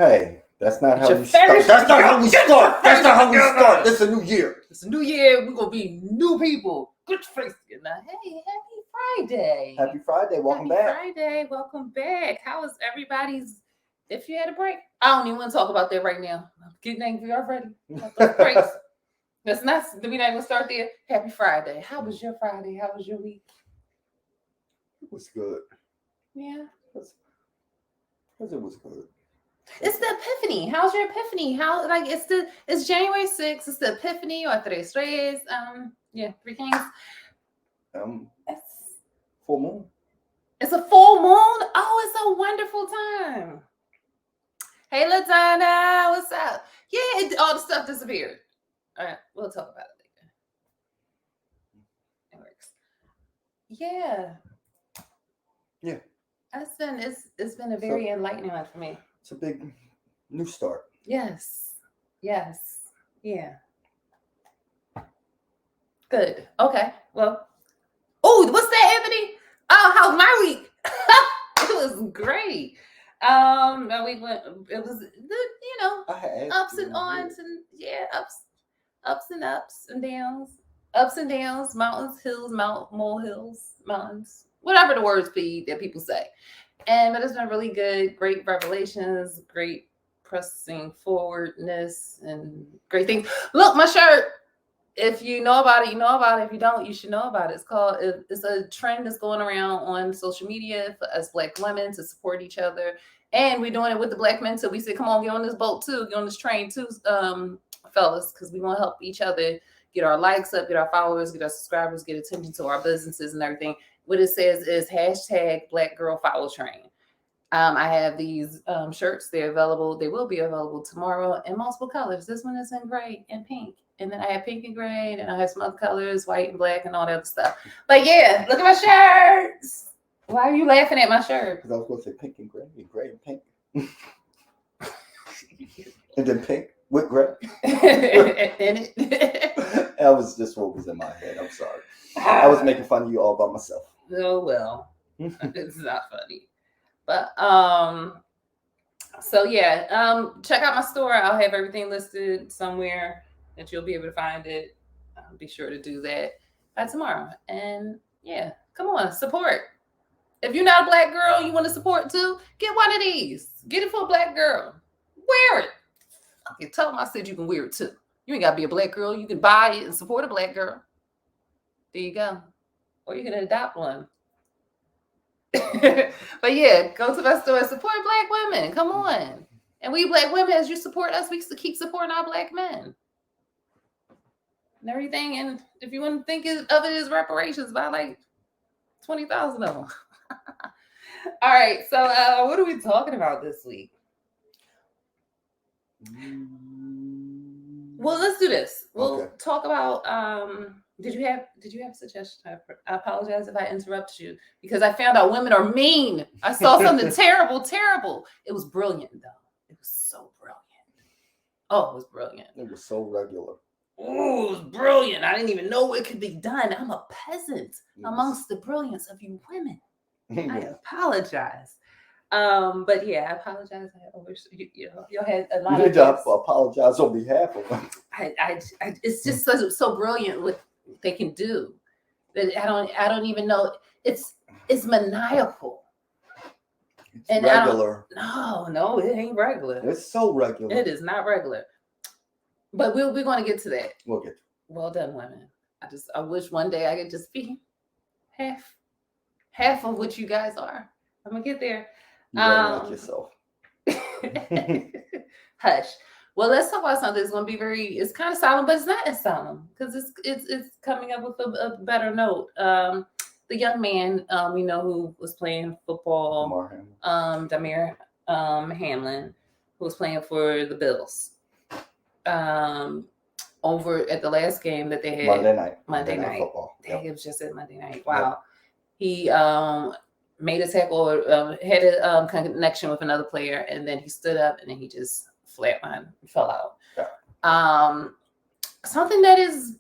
Hey, that's not It's how your we start. fetish. That's not how we Get start. your That's not how we face start. together. This is a new year. It's a new year. We're gonna be new people. Get your face together. Hey, happy Friday. Happy Friday. Welcome Happy back. Friday. Welcome back. How is everybody's? If you had a break, I don't even want to talk about that right now. I'm getting angry already. Those breaks. That's not. We're not gonna start there. Happy Friday. How was your Friday? How was your week? It was good. Yeah. Because it was good. It's the Epiphany. How's your Epiphany? How it's January 6th. It's the Epiphany or Tres Reyes. Three Kings. It's full moon. It's a full moon. Oh, it's a wonderful time. Hey, Ladonna, what's up? Yeah, all the stuff disappeared. All right, we'll talk about it later. It works. Yeah. Yeah. It's been a very enlightening one for me. It's a big new start. Yes. Yeah. Good. Okay. Well. Oh, what's that, Anthony? Oh, how's my week? It was great. My week went. It was ups and ons and ups and downs, mountains, hills, molehills, mountains, whatever the words be that people say. But it's been really good. Great revelations, great pressing forwardness, and great things. Look, my shirt. If you know about it, you know about it. If you don't, you should know about it. It's a trend that's going around on social media for us Black women to support each other. And we're doing it with the Black men. So we said, come on, get on this boat too, get on this train too, fellas, because we want to help each other get our likes up, get our followers, get our subscribers, get attention to our businesses and everything. What it says is hashtag Black Girl Follow Train. I have these shirts. They're available. They will be available tomorrow in multiple colors. This one is in gray and pink. And then I have pink and gray. And I have some other colors, white and black and all that other stuff. But yeah, look at my shirts. Why are you laughing at my shirt? Because I was going to say pink and gray and pink. And then pink with gray. In it. That was just what was in my head. I'm sorry. I was making fun of you all by myself. Oh, well. It's not funny. But check out my store. I'll have everything listed somewhere that you'll be able to find it. Be sure to do that by tomorrow. And yeah, come on, support. If you're not a Black girl, you want to support too, get one of these. Get it for a Black girl. Wear it. Okay, tell them I said you can wear it too. You ain't got to be a Black girl. You can buy it and support a Black girl. There you go. Or you can adopt one. But yeah, go to my store and support Black women. Come on. And we Black women, as you support us, we keep supporting our Black men. And everything. And if you want to think of it as reparations, buy like 20,000 of them. All right. So what are we talking about this week? Well, let's do this. We'll talk about did you have a suggestion? I apologize if I interrupted you because I found out women are mean. I saw something terrible. It was brilliant though. It was so brilliant. Oh, it was brilliant. It was so regular. Oh, it was brilliant. I didn't even know it could be done. I'm a peasant amongst the brilliance of you women. I apologize. But yeah, I apologize. I wish you had a lot. You did to apologize on behalf of them. It's just so brilliant what they can do that I don't even know. It's maniacal. It's regular. No, it ain't regular. It's so regular. It is not regular. But we're going to get to that. We'll get to it. Well done, women. I wish one day I could just be half of what you guys are. I'm gonna get there. You don't like yourself. Hush. Well, let's talk about something that's going to be it's kind of solemn, but it's not as solemn because it's coming up with a better note. The young man we know who was playing football, Damir Hamlin, who was playing for the Bills. Over at the last game that they had Monday night football. Yep. It was just at Monday night. Wow. Yep. He made a tackle or had a connection with another player, and then he stood up and then he just flatlined, fell out. Yeah. Something that is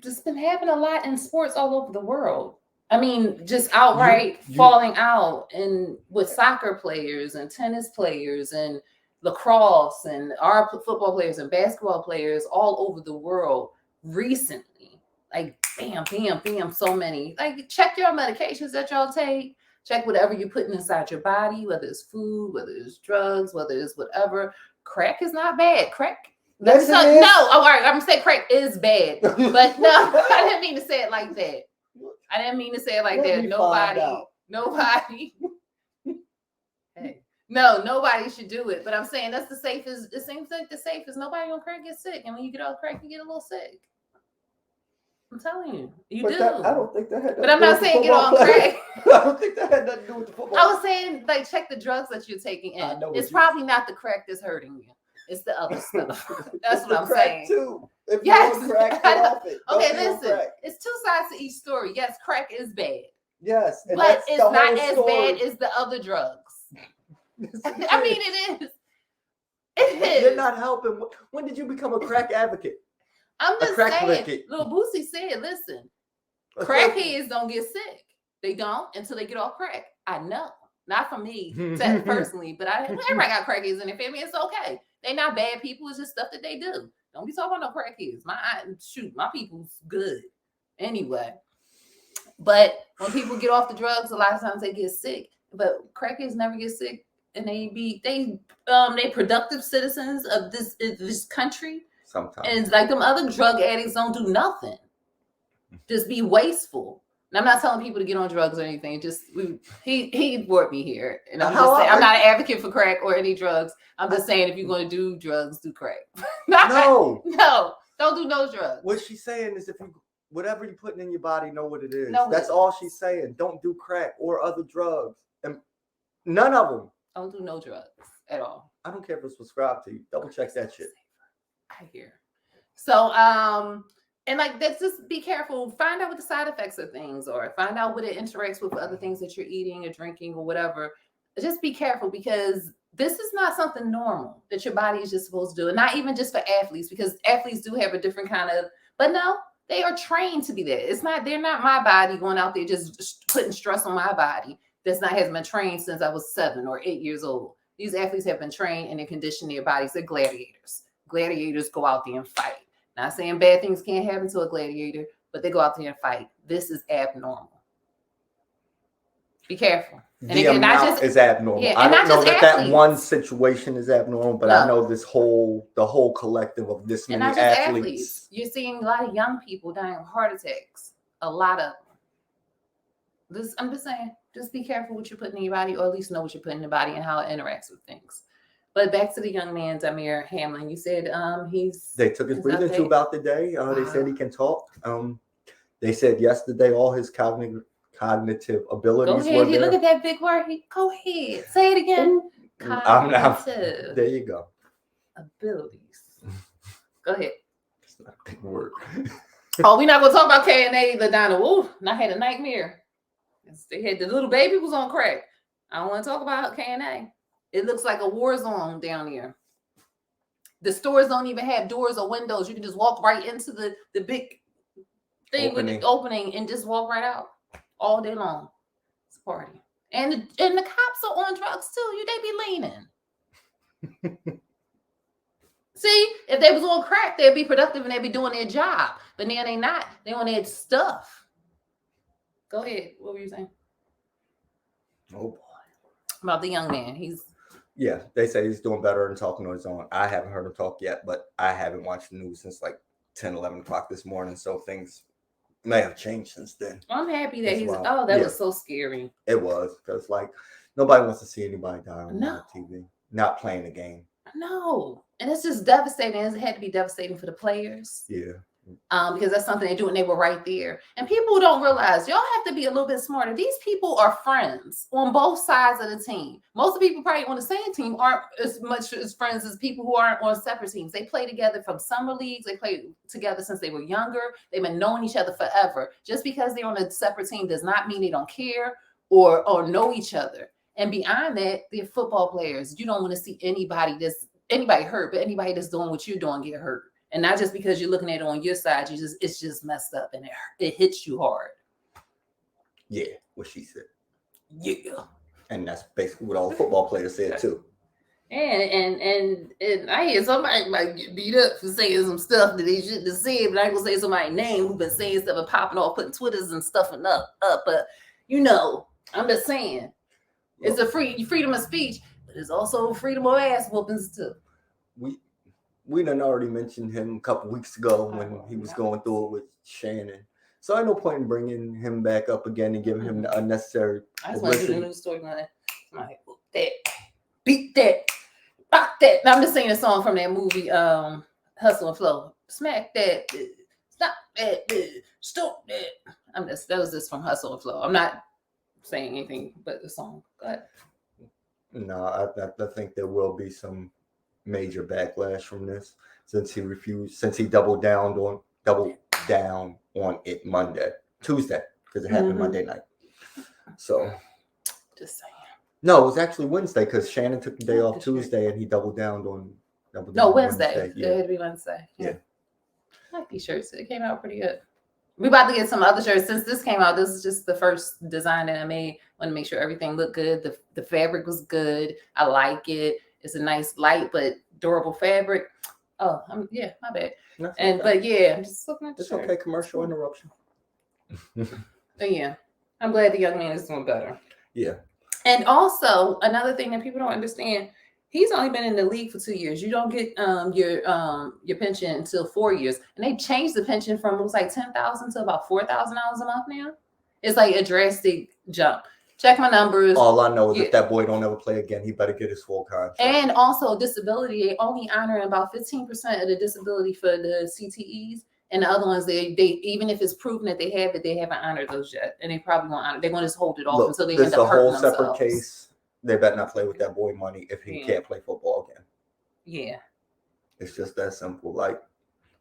just been happening a lot in sports all over the world. I mean, just outright falling out, and with soccer players and tennis players and lacrosse and our football players and basketball players all over the world recently. Like, bam, bam, bam, so many. Like, check your medications that y'all take. Check whatever you're putting inside your body, whether it's food, whether it's drugs, whether it's whatever. Crack is not bad. Crack. Yes, No, it is. all right, I'm gonna say crack is bad. But no, I didn't mean to say it like that. I didn't mean to say it like Let that. me find out. Nobody. Hey, no, nobody should do it. But I'm saying that's the safest. It seems like the safest. Nobody on crack gets sick, and when you get off crack, you get a little sick. I'm telling you, you do. I don't think that had. But I'm not saying get on crack. I don't think that had nothing to do with the football. I was saying, like, check the drugs that you're taking in. It's probably not the crack that's hurting you. It's the other stuff. That's what I'm saying. Too. If yes. you're on crack, get off it. Okay, listen. It's two sides to each story. Yes, crack is bad. Yes, and but it's not as bad as the other drugs. I mean, it is. It is. You're not helping. When did you become a crack advocate? I'm just saying. Little Boosie said, "Listen, crackheads don't get sick. They don't until they get off crack. I know, not from me personally, but everybody got crackheads in their family. It's okay. They not bad people. It's just stuff that they do. Don't be talking about no crackheads. My people's good anyway. But when people get off the drugs, a lot of times they get sick. But crackheads never get sick, and they productive citizens of this country. Sometimes. And it's like them other drug addicts don't do nothing. Just be wasteful. And I'm not telling people to get on drugs or anything. Just he brought me here. And I'm just saying I'm not an advocate for crack or any drugs. I'm just saying if you're going to do drugs, do crack. No, don't do no drugs. What she's saying is whatever you're putting in your body, know what it is. No, that's all she's saying. Don't do crack or other drugs. And none of them. Don't do no drugs at all. I don't care if it's prescribed to you. Double check that shit. I hear. So, and like, that's just be careful. Find out what the side effects of things are. Find out what it interacts with other things that you're eating or drinking or whatever. Just be careful because this is not something normal that your body is just supposed to do. And not even just for athletes, because athletes do have a different kind of, but no, they are trained to be there. They're not my body going out there just putting stress on my body. Hasn't been trained since I was 7 or 8 years old. These athletes have been trained and they condition their bodies. They're gladiators. Gladiators go out there and fight. Not saying bad things can't happen to a gladiator, but they go out there and fight. This is abnormal. Be careful. And the again, amount is abnormal. Yeah, I don't know that athletes. One situation is abnormal, but I know the whole collective of this many athletes. You're seeing a lot of young people dying of heart attacks. A lot of them. I'm just saying, just be careful what you're putting in your body, or at least know what you're putting in your body and how it interacts with things. But back to the young man, Damir Hamlin. You said they took his breathing tube out today. They said he can talk. They said yesterday all his cognitive abilities were there. Look at that big word. Go ahead. Say it again. Cognitive. There you go. Abilities. Go ahead. It's not a big word. We're not going to talk about K&A, LaDonna. Ooh, and I had a nightmare. They had the little baby was on crack. I don't want to talk about K&A. It looks like a war zone down here. The stores don't even have doors or windows. You can just walk right into the big thing with the opening and just walk right out all day long. It's a party. And the cops are on drugs too. They be leaning. See, if they was on crack, they'd be productive and they'd be doing their job. But now they not. They on their stuff. Go ahead. What were you saying? Oh boy. About the young man. Yeah, they say he's doing better and talking on his own. I haven't heard him talk yet, but I haven't watched the news since like 10, 11 o'clock this morning. So things may have changed since then. I'm happy that was so scary. It was, because like nobody wants to see anybody die on TV, not playing the game. No. And it's just devastating. It had to be devastating for the players. Yeah. Because that's something they do and they were right there. And people don't realize, y'all have to be a little bit smarter. These people are friends on both sides of the team. Most of the people probably on the same team aren't as much as friends as people who aren't on separate teams. They play together from summer leagues. They play together since they were younger. They've been knowing each other forever. Just because they're on a separate team does not mean they don't care or know each other. And beyond that, they're football players. You don't want to see anybody hurt, but anybody that's doing what you're doing get hurt. And not just because you're looking at it on your side, it's just messed up and it hits you hard. Yeah, what she said. Yeah. And that's basically what all the football players said too. And I hear somebody might get beat up for saying some stuff that they shouldn't have said, but I ain't gonna say somebody's name who's been saying stuff and popping off, putting Twitters and stuff and up. But I'm just saying, it's a freedom of speech, but it's also freedom of ass whoopings too. We done already mentioned him a couple weeks ago when he was going through it with Shannon. So I had no point in bringing him back up again and giving him the unnecessary. I just want to do the news story like that, beat that. Rock that. Now, I'm just singing a song from that movie, Hustle and Flow. Smack that. Stop that. Stop that. That was just from Hustle and Flow. I'm not saying anything but the song. Go ahead. No, I think there will be some major backlash from this since he doubled down on it Tuesday, because it happened Monday night. So just saying. No, it was actually Wednesday because Shannon took the day off Tuesday and he doubled down on Wednesday. Yeah. It had to be Wednesday. Yeah. I like these shirts. It came out pretty good. We about to get some other shirts. Since this came out, this is just the first design that I made. Want to make sure everything looked good. The fabric was good. I like it. It's a nice, light but durable fabric. Oh, my bad. But yeah, I'm just looking at the shirt. Okay, commercial interruption. But yeah, I'm glad the young man is doing better. Yeah. And also, another thing that people don't understand, he's only been in the league for 2 years. You don't get your pension until 4 years. And they changed the pension from, it was like $10,000 to about $4,000 a month now. It's like a drastic jump. Check my numbers. All I know is if that boy don't ever play again, he better get his full contract. And also disability, they only honor about 15% of the disability for the CTEs. And the other ones, they even if it's proven that they have it, they haven't honored those yet, and they probably won't honor. They're going to just hold it off until they end up hurting themselves. This is a whole separate case. They better not play with that boy money if he can't play football again. Yeah, it's just that simple. Like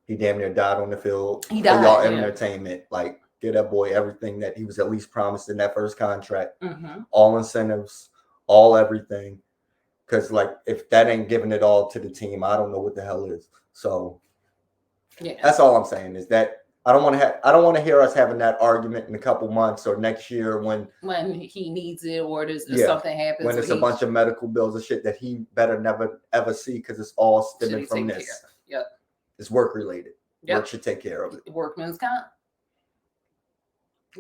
he damn near died on the field. He died. For y'all entertainment, like give that boy everything that he was at least promised in that first contract. All incentives, all everything. Because like if that ain't giving it all to the team, I don't know what the hell is. So. Yeah, that's all I'm saying is that I don't want to hear us having that argument in a couple months or next year when he needs it or something happens. When it's a bunch of medical bills and shit that he better never ever see because it's all stemming from this. Yep, it's work related. Yep. Work should take care of it. Workman's comp.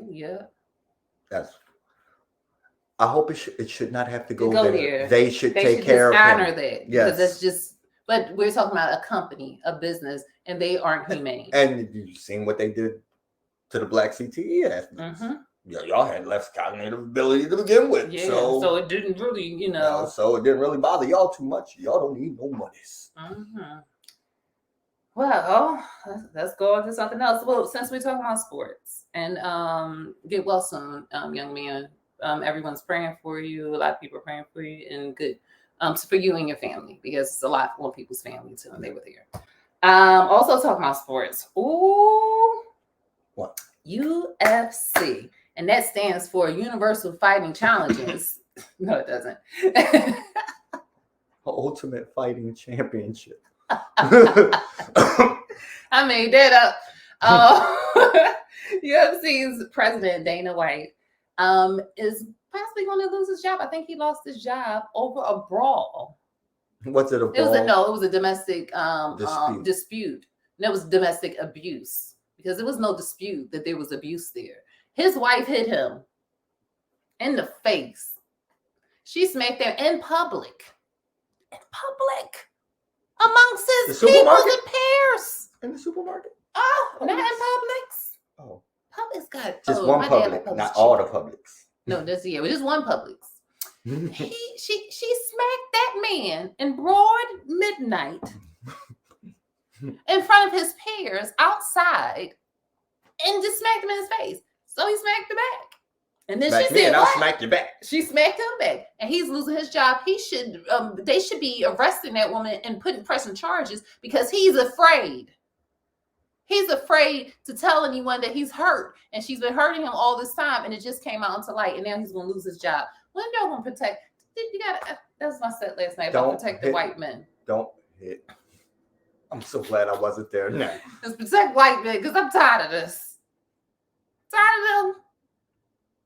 Yeah, I hope it should not have to go there. They should take care of honor him. That because that's just. But we're talking about a company, a business, and they aren't humane. And you've seen what they did to the black CTE athletes. Yeah, y'all had less cognitive ability to begin with. Yeah, so it didn't really, so it didn't really bother y'all too much. Y'all don't need no monies. Well, let's go on to something else. Well, since we're talking about sports and get well soon, young man. Everyone's praying for you. A lot of people are praying for you, and good. For you and your family, because it's a lot for people's family too, and they were there. Also talking about sports. Ooh, what? UFC, and that stands for Universal Fighting Challenges. No, it doesn't. Ultimate Fighting Championship. I made that up. UFC's president Dana White is possibly going to lose his job. I think he lost his job over a brawl. What's it a brawl? It was a domestic dispute. And it was domestic abuse because there was no dispute that there was abuse there. His wife hit him in the face. She smacked him in public. Amongst his people in Paris. In the supermarket? Oh, not in Publix. Oh. Publix got just one Publix, not all the Publix. No, just one Publix. she smacked that man in broad midnight in front of his peers outside and just smacked him in his face. So he smacked her back. And then she said, I'll smack you back. She smacked him back. And he's losing his job. They should be arresting that woman and pressing charges because he's afraid. He's afraid to tell anyone that he's hurt, and she's been hurting him all this time, and it just came out into light, and now he's going to lose his job. When y'all going to protect? That's my set last night. About protect the white men. Don't hit. I'm so glad I wasn't there now. Let's protect white men because I'm tired of this. Tired of them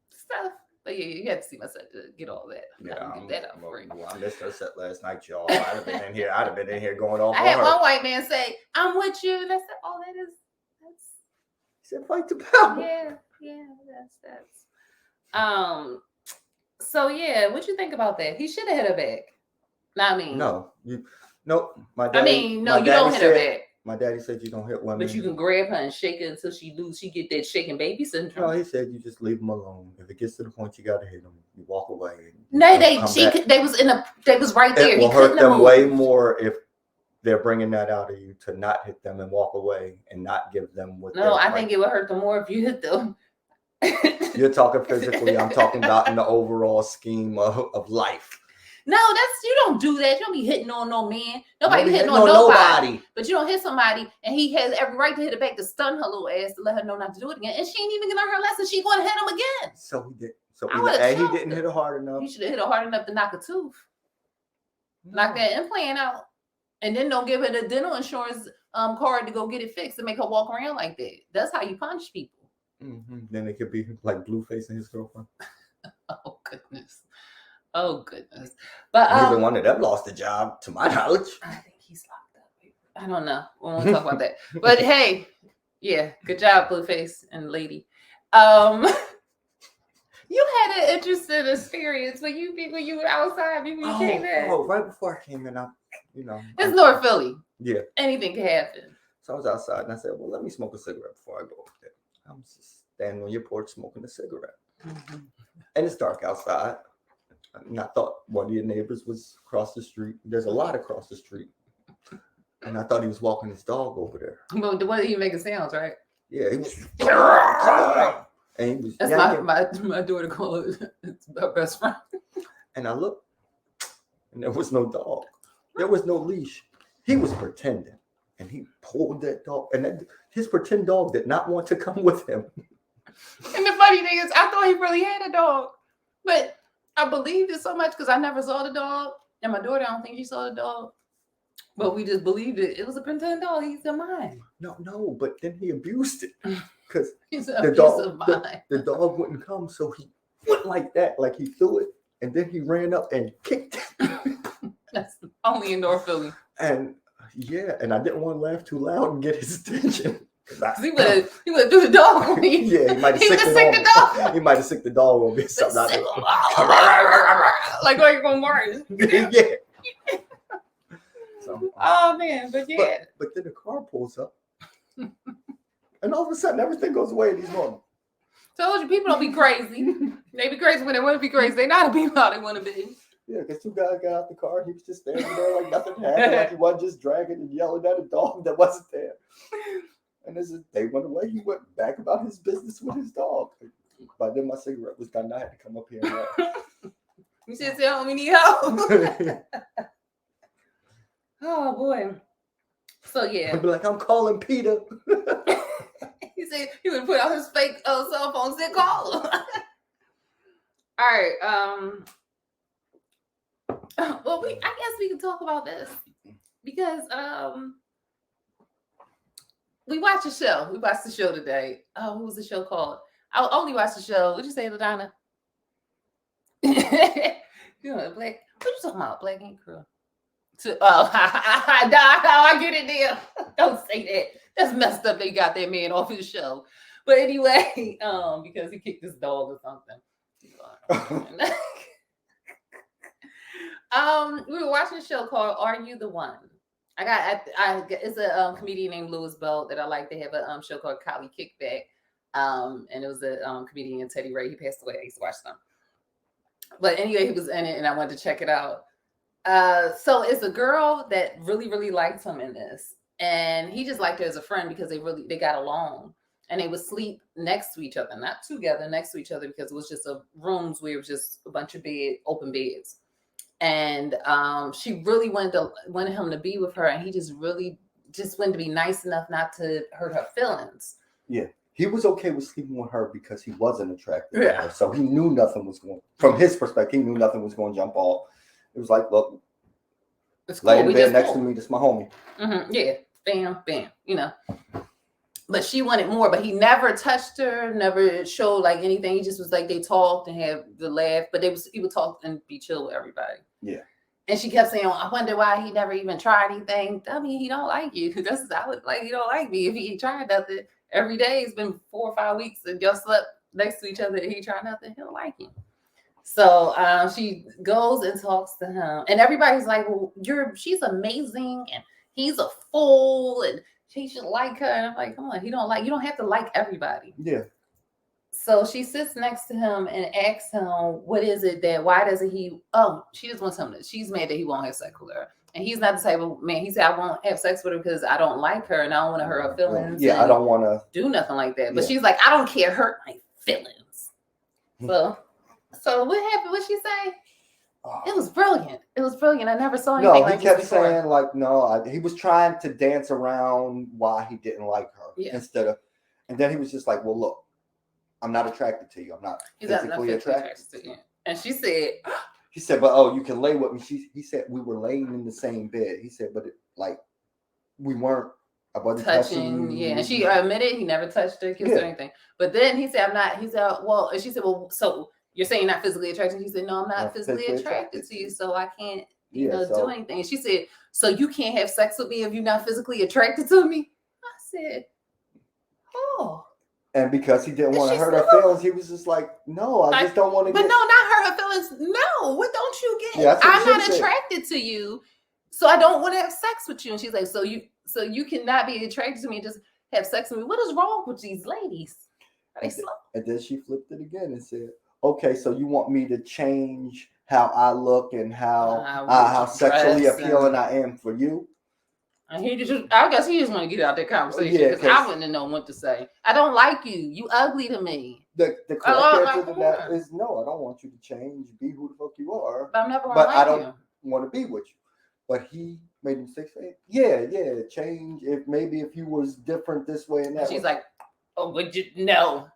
stuff. But yeah, you had to see my set to get all that. Yeah, get that up for you. I missed her set last night, y'all. I'd have been in here. I'd have been in here going off. I had one white man say, "I'm with you." And I said, "Oh, that is." He said, "Fight the power." Yeah. That's. So yeah, what you think about that? He should have hit her back. My daddy. You don't hit her back. My daddy said you don't hit women. But you can grab her and shake her until she get that shaking baby syndrome. No, he said you just leave them alone. If it gets to the point you gotta hit them, you walk away. No, they was right there. It will hurt them way more if they're bringing that out of you to not hit them and walk away and not give them what. No, I think it would hurt them more if you hit them. You're talking physically. I'm talking about in the overall scheme of life. No, you don't do that. You don't be hitting on no man. Nobody hitting on nobody. But you don't hit somebody, and he has every right to hit her back to stun her little ass to let her know not to do it again. And she ain't even gonna learn her lesson. She going to hit him again. So he did. So either A, he didn't hit her hard enough. He should have hit her hard enough to knock a tooth, knock that implant out, and then don't give her the dental insurance card to go get it fixed and make her walk around like that. That's how you punish people. Mm-hmm. Then it could be like Blueface and his girlfriend. Oh goodness! But neither one of them lost a job, to my knowledge. I think he's locked up. I don't know. We won't talk about that. But hey, yeah, good job, Blueface and lady. You had an interesting experience when you were outside before you came in. Oh, right before I came in, it's North Philly. Yeah, anything can happen. So I was outside and I said, "Well, let me smoke a cigarette before I go over there." I'm just standing on your porch smoking a cigarette, and it's dark outside. And I thought one of your neighbors was across the street. There's a lot across the street. And I thought he was walking his dog over there. Well, the one he making sounds, right? Yeah, he was. And he was. That's my daughter called it. It's my best friend. And I looked, and there was no dog. There was no leash. He was pretending. And he pulled that dog. And his pretend dog did not want to come with him. And the funny thing is, I thought he really had a dog. But I believed it so much because I never saw the dog. And my daughter, I don't think she saw the dog. But we just believed it. It was a pretend dog. He's a mine. No, but then he abused it. Because the dog wouldn't come. So he went like that. Like he threw it. And then he ran up and kicked it. That's only in North Philly. And yeah, and I didn't want to laugh too loud and get his attention. He would have do the dog on me. Yeah, he might have sicked the dog. He might have sicked the dog on me. Something like going Martin. Yeah. So, oh man, but yeah. But then the car pulls up, and all of a sudden everything goes away in these moments. Told you, people don't be crazy. They be crazy when they want to be crazy. They not be how they want to be. Yeah, because two guys got out the car. He was just standing there like nothing happened, like he wasn't just dragging and yelling at a dog that wasn't there. And they went away. He went back about his business with his dog. By then, my cigarette was done. I had to come up here and you should say, "Oh, we need help." Oh boy. So yeah. I'd be like, "I'm calling Peter." He said he would put out his fake cell phone and said, "Call him." All right. Well, I guess we can talk about this because we watched a show. We watched the show today. Oh, what was the show called? I only watched the show. What'd you say, LaDonna? You know, Black. What you talking about? Black Ink Crew. I get it there. Don't say that. That's messed up. They got that man off his show. But anyway, because he kicked his dog or something. We were watching a show called "Are You the One?" It's a comedian named Louis Bell that I like. They have a show called Collie Kickback, and it was a comedian Teddy Ray. He passed away. I used to watch them, but anyway, he was in it, and I wanted to check it out. So it's a girl that really, really liked him in this, and he just liked her as a friend because they got along, and they would sleep next to each other, not together, next to each other, because it was just rooms where it was just a bunch of open beds. And she really wanted him to be with her, and he just really wanted to be nice enough not to hurt her feelings. Yeah, he was okay with sleeping with her because he wasn't attracted to her, so he knew nothing was going. From his perspective, he knew nothing was going to jump off. It was like, look, it's lay in bed next to me. This my homie. Mm-hmm. Yeah, bam, bam. You know. But she wanted more, but he never touched her, never showed like anything. He just was like, they talked and had the laugh, but he would talk and be chill with everybody. Yeah. And she kept saying, I wonder why he never even tried anything. I mean, he don't like you. That's I would like, he don't like me. If he tried nothing every day, it's been 4 or 5 weeks and y'all slept next to each other and he tried nothing, he don't like you. So she goes and talks to him, and everybody's like, well, she's amazing and he's a fool and she should like her. And I'm like, come on, you don't have to like everybody. Yeah. So she sits next to him and asks him, what is it why doesn't he, she just wants him to, she's mad that he won't have sex with her. And he's not the type of man, he said, I won't have sex with her because I don't like her and I don't want to hurt her feelings. Yeah, I don't want to do nothing like that. But she's like, I don't care, hurt my feelings. So what happened? What'd she say? It was brilliant. It was brilliant. I never saw anything like this before. No, he kept saying like, no, he was trying to dance around why he didn't like her instead of, and then he was just like, well, look, I'm not attracted to you. I'm not physically attracted to you. And she said, he said, but you can lay with me. He said we were laying in the same bed. He said, but we weren't. I wasn't touching. Yeah, and she admitted he never touched her, kissed her, anything. But then he said, I'm not. He said, well, and she said, well, so you're saying you're not physically attracted? He said, no, I'm not physically attracted to you, so I can't, do anything. And she said, so you can't have sex with me if you're not physically attracted to me? I said, oh. And because he didn't want to hurt her feelings, he was just like, no, I just don't want to. But no, not hurt her feelings. No, what don't you get? Yeah, I'm not attracted to you, so I don't want to have sex with you. And she's like, so you cannot be attracted to me and just have sex with me. What is wrong with these ladies? Are they slow? And then she flipped it again and said, okay, so you want me to change how I look and how sexually appealing I am for you? And I guess he just want to get out that conversation because I wouldn't have known what to say. I don't like you. You ugly to me. The correct answer to that is no, I don't want you to change. Be who the fuck you are. But I'm never gonna like I don't want to be with you. But he made mistakes. Yeah, change. If you was different this way and that. She's like, oh, would you no?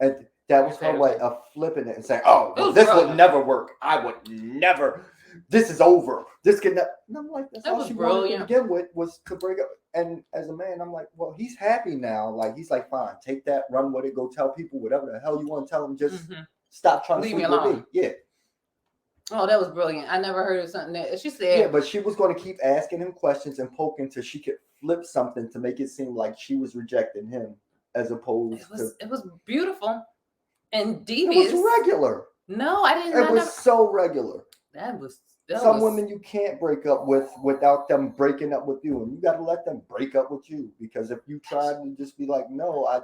And that was her way of flipping it and saying, oh, this would never work. I would never. This is over. This can never. And I'm like, that's all she wanted to begin with was to break up. And as a man, I'm like, well, he's happy now. Like, he's like, fine, take that, run with it, go tell people whatever the hell you want to tell them. Just stop trying to sleep with me. Yeah. Oh, that was brilliant. I never heard of something that she said. Yeah, but she was going to keep asking him questions and poking till she could flip something to make it seem like she was rejecting him as opposed to. It was beautiful and devious. It was regular. No, I didn't. It was so regular. Some women you can't break up with without them breaking up with you, and you got to let them break up with you, because if you try to just be like, no, I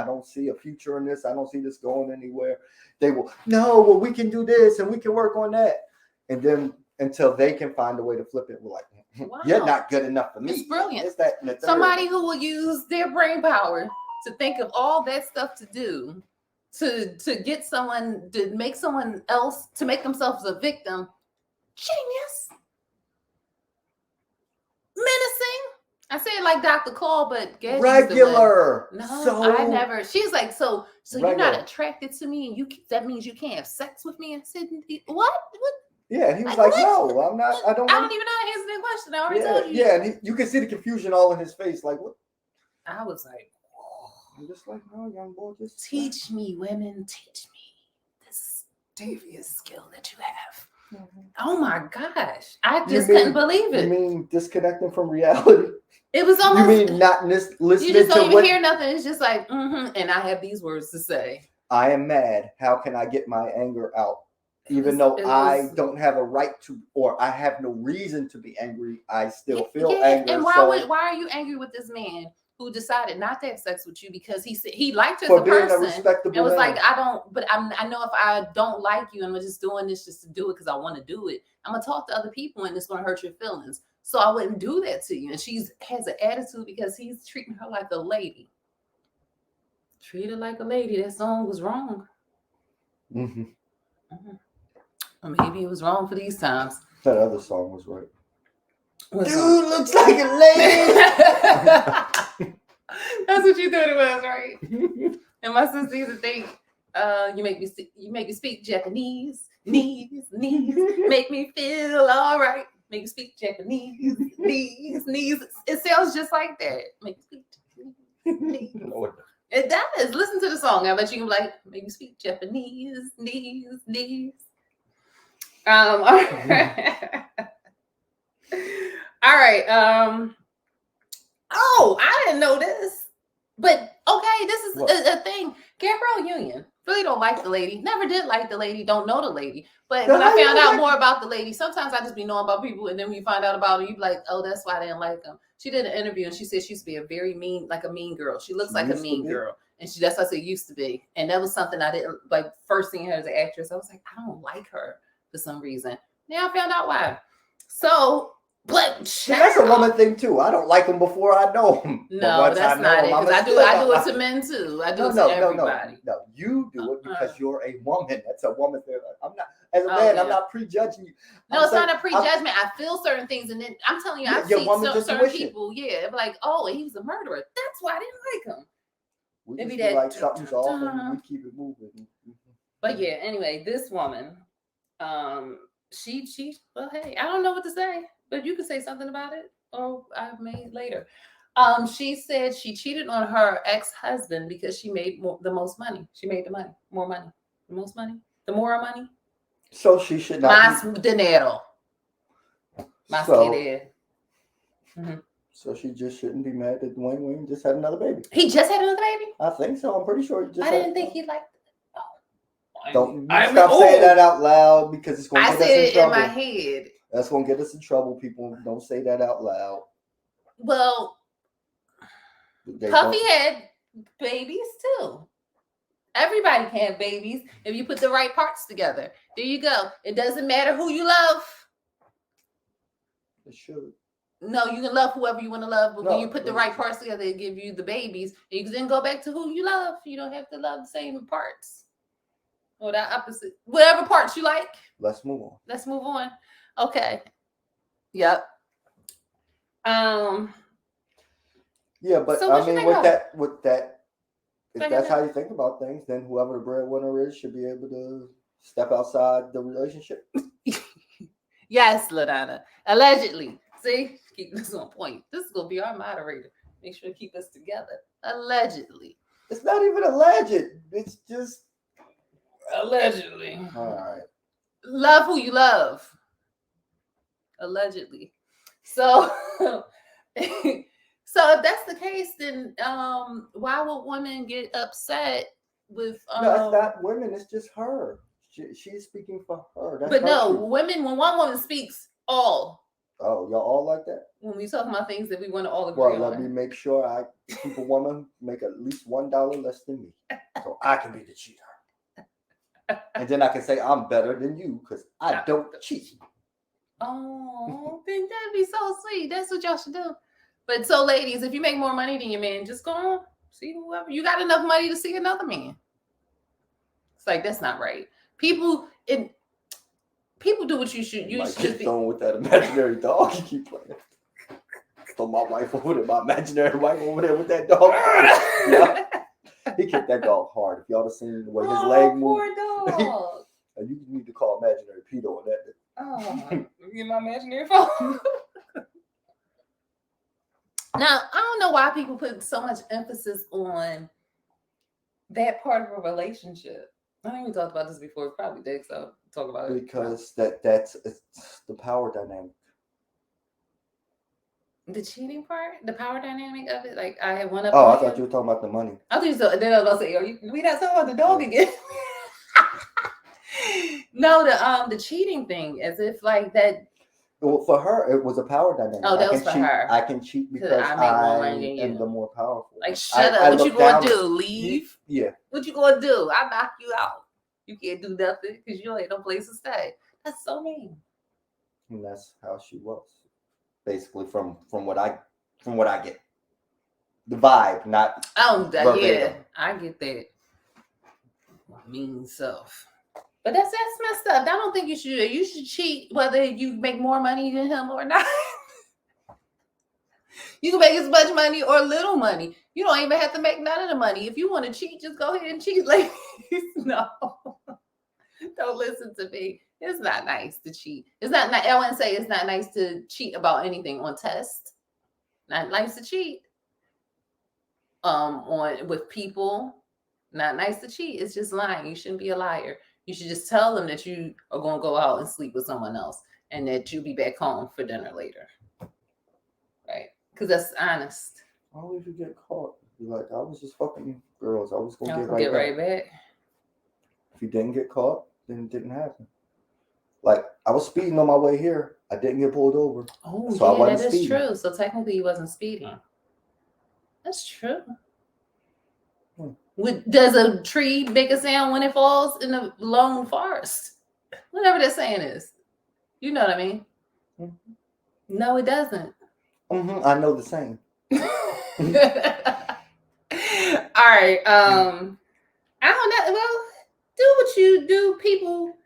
don't see a future in this, I don't see this going anywhere, they will, no, well, we can do this and we can work on that, and then until they can find a way to flip it, we're like, wow, you're not good enough for me. It's brilliant. It's that somebody who will use their brain power to think of all that stuff to do to get someone, to make someone else, to make themselves a victim. Genius. Menacing. I say it like Dr. Claw, but regular. No, I never. She's like, so you're not attracted to me, and that means you can't have sex with me. I said, what? Yeah, and he was like, no, I'm not. I don't even know how to answer that question. I already told you. Yeah, and you can see the confusion all in his face. Like, what? I was like, I'm just like, no, young boy, just teach me, women, teach me this devious skill that you have. Oh my gosh. I just couldn't believe it. You mean disconnecting from reality? It was almost. You mean not listening? You just don't even hear nothing. It's just like, and I have these words to say. I am mad. How can I get my anger out? Even though I don't have a right to, or I have no reason to be angry, I still feel anger. And why are you angry with this man who decided not to have sex with you because he said he liked her as a person and was like, I know if I don't like you and I'm just doing this just to do it because I want to do it, I'm gonna talk to other people and it's gonna hurt your feelings. So I wouldn't do that to you. And she has an attitude because he's treating her like a lady. Treat her like a lady. That song was wrong. Or maybe it was wrong for these times. That other song was right. Dude looks like a lady. That's what you thought it was, right? And my sister used to think, you make me speak Japanese, knees, make me feel all right. Make me speak Japanese, knees. It sounds just like that. Make me speak Japanese. No, it does. Listen to the song. I bet you can be like, maybe speak Japanese, knees. All right. All right. Oh, I didn't know this. But okay, this is a thing. Gabrielle Union really don't like the lady. Never did like the lady. Don't know the lady. But when I found out more about the lady, sometimes I just be knowing about people, and then when you find out about her, you be like, oh, that's why I didn't like them. She did an interview, and she said she used to be a very mean, like a mean girl. She looks like a mean girl, and that's what I said used to be. And that was something I didn't like. First seeing her as an actress, I was like, I don't like her for some reason. Now I found out why. So. But that's a woman thing too. I don't like them before I know them. No, that's not it. Because I do it to men too. I do it to everybody. No, you do it because you're a woman. That's a woman thing. I'm not as a man. I'm not prejudging you. No, it's not a prejudgment. I feel certain things, and then I'm telling you, I've seen certain people. Yeah, like, oh, he was a murderer. That's why I didn't like him. Maybe that like something's off, and we keep it moving. But yeah, anyway, this woman, she. Well, hey, I don't know what to say. But you can say something about it, or I may later. She said she cheated on her ex-husband because she made the most money. She made more money, the most money, the more money. So she should not. Más dinero. Más que de. So she just shouldn't be mad that Dwayne Wayne just had another baby. He just had another baby? I think so. I'm pretty sure he just. I didn't think he liked. Don't stop saying that out loud because it's going to get us in trouble. I said it in my head. That's going to get us in trouble, people. Don't say that out loud. Well, Puffy had babies too. Everybody can have babies if you put the right parts together. There you go. It doesn't matter who you love. It should. No, you can love whoever you want to love, but when you put the right parts together, it give you the babies. You can then go back to who you love. You don't have to love the same parts or the opposite. Whatever parts you like. Let's move on. Okay. Yep. Yeah, but so I mean, with that, if that's how you think about things, then whoever the breadwinner is should be able to step outside the relationship. Yes, LaDonna. Allegedly. See, keep this on point. This is gonna be our moderator. Make sure to keep us together. Allegedly. It's not even alleged. It's just allegedly. All right. Love who you love. Allegedly. So if that's the case, then why would women get upset with no, it's not women, it's just her. She's speaking for her. That's but her no, truth. women, when one woman speaks, all. Oh, y'all all like that? When we talk about things that we want to all agree on. Well, let me make sure I keep a woman make at least $1 less than me. So I can be the cheater. And then I can say I'm better than you because I don't cheat. Oh, then that'd be so sweet. That's what y'all should do. But so, ladies, if you make more money than your man, just go on, see whoever. You got enough money to see another man. It's like, that's not right. People do what you should. You should be throwing with that imaginary dog. You keep playing. Throw my wife over there, my imaginary wife over there with that dog. Yeah. He kicked that dog hard. If y'all have seen the way his leg moved. Poor dog. You need to call imaginary Peter on that. Oh, get my imaginary phone. Now, I don't know why people put so much emphasis on that part of a relationship. I think we talked about this before. Probably did, so talk about it. Because that's the power dynamic. The cheating part? The power dynamic of it? Like, I had one up. Oh, I thought you were talking about the money. I thought you said, then I was going to say, we not talking about the dog again. No, the cheating thing, as if like that. Well, for her, it was a power dynamic. Oh, that was for her. I can cheat because I am the more powerful. Like, shut up. What you gonna do? Leave? Yeah. What you gonna do? I knock you out. You can't do nothing because you ain't no place to stay. That's so mean. And that's how she was, basically from what I get. The vibe, not. Oh, yeah, I get that. Mean self. But that's messed up. I don't think you should. You should cheat whether you make more money than him or not. You can make as much money or little money. You don't even have to make none of the money. If you want to cheat, just go ahead and cheat, ladies. No, don't listen to me. It's not nice to cheat. It's not. I wouldn't say it's not nice to cheat about anything on test. Not nice to cheat on with people. Not nice to cheat. It's just lying. You shouldn't be a liar. You should just tell them that you are going to go out and sleep with someone else and that you'll be back home for dinner later. Right? Because that's honest. How if you get caught? You're like, I was just fucking girls. I was going to get right back. If you didn't get caught, then it didn't happen. Like, I was speeding on my way here. I didn't get pulled over. Oh, so yeah, that is true. So technically, he wasn't speeding. That's true. Does a tree make a sound when it falls in a lone forest? Whatever that saying is. You know what I mean? Mm-hmm. No, it doesn't. I know the saying. All right. I don't know. Well, do what you do, people.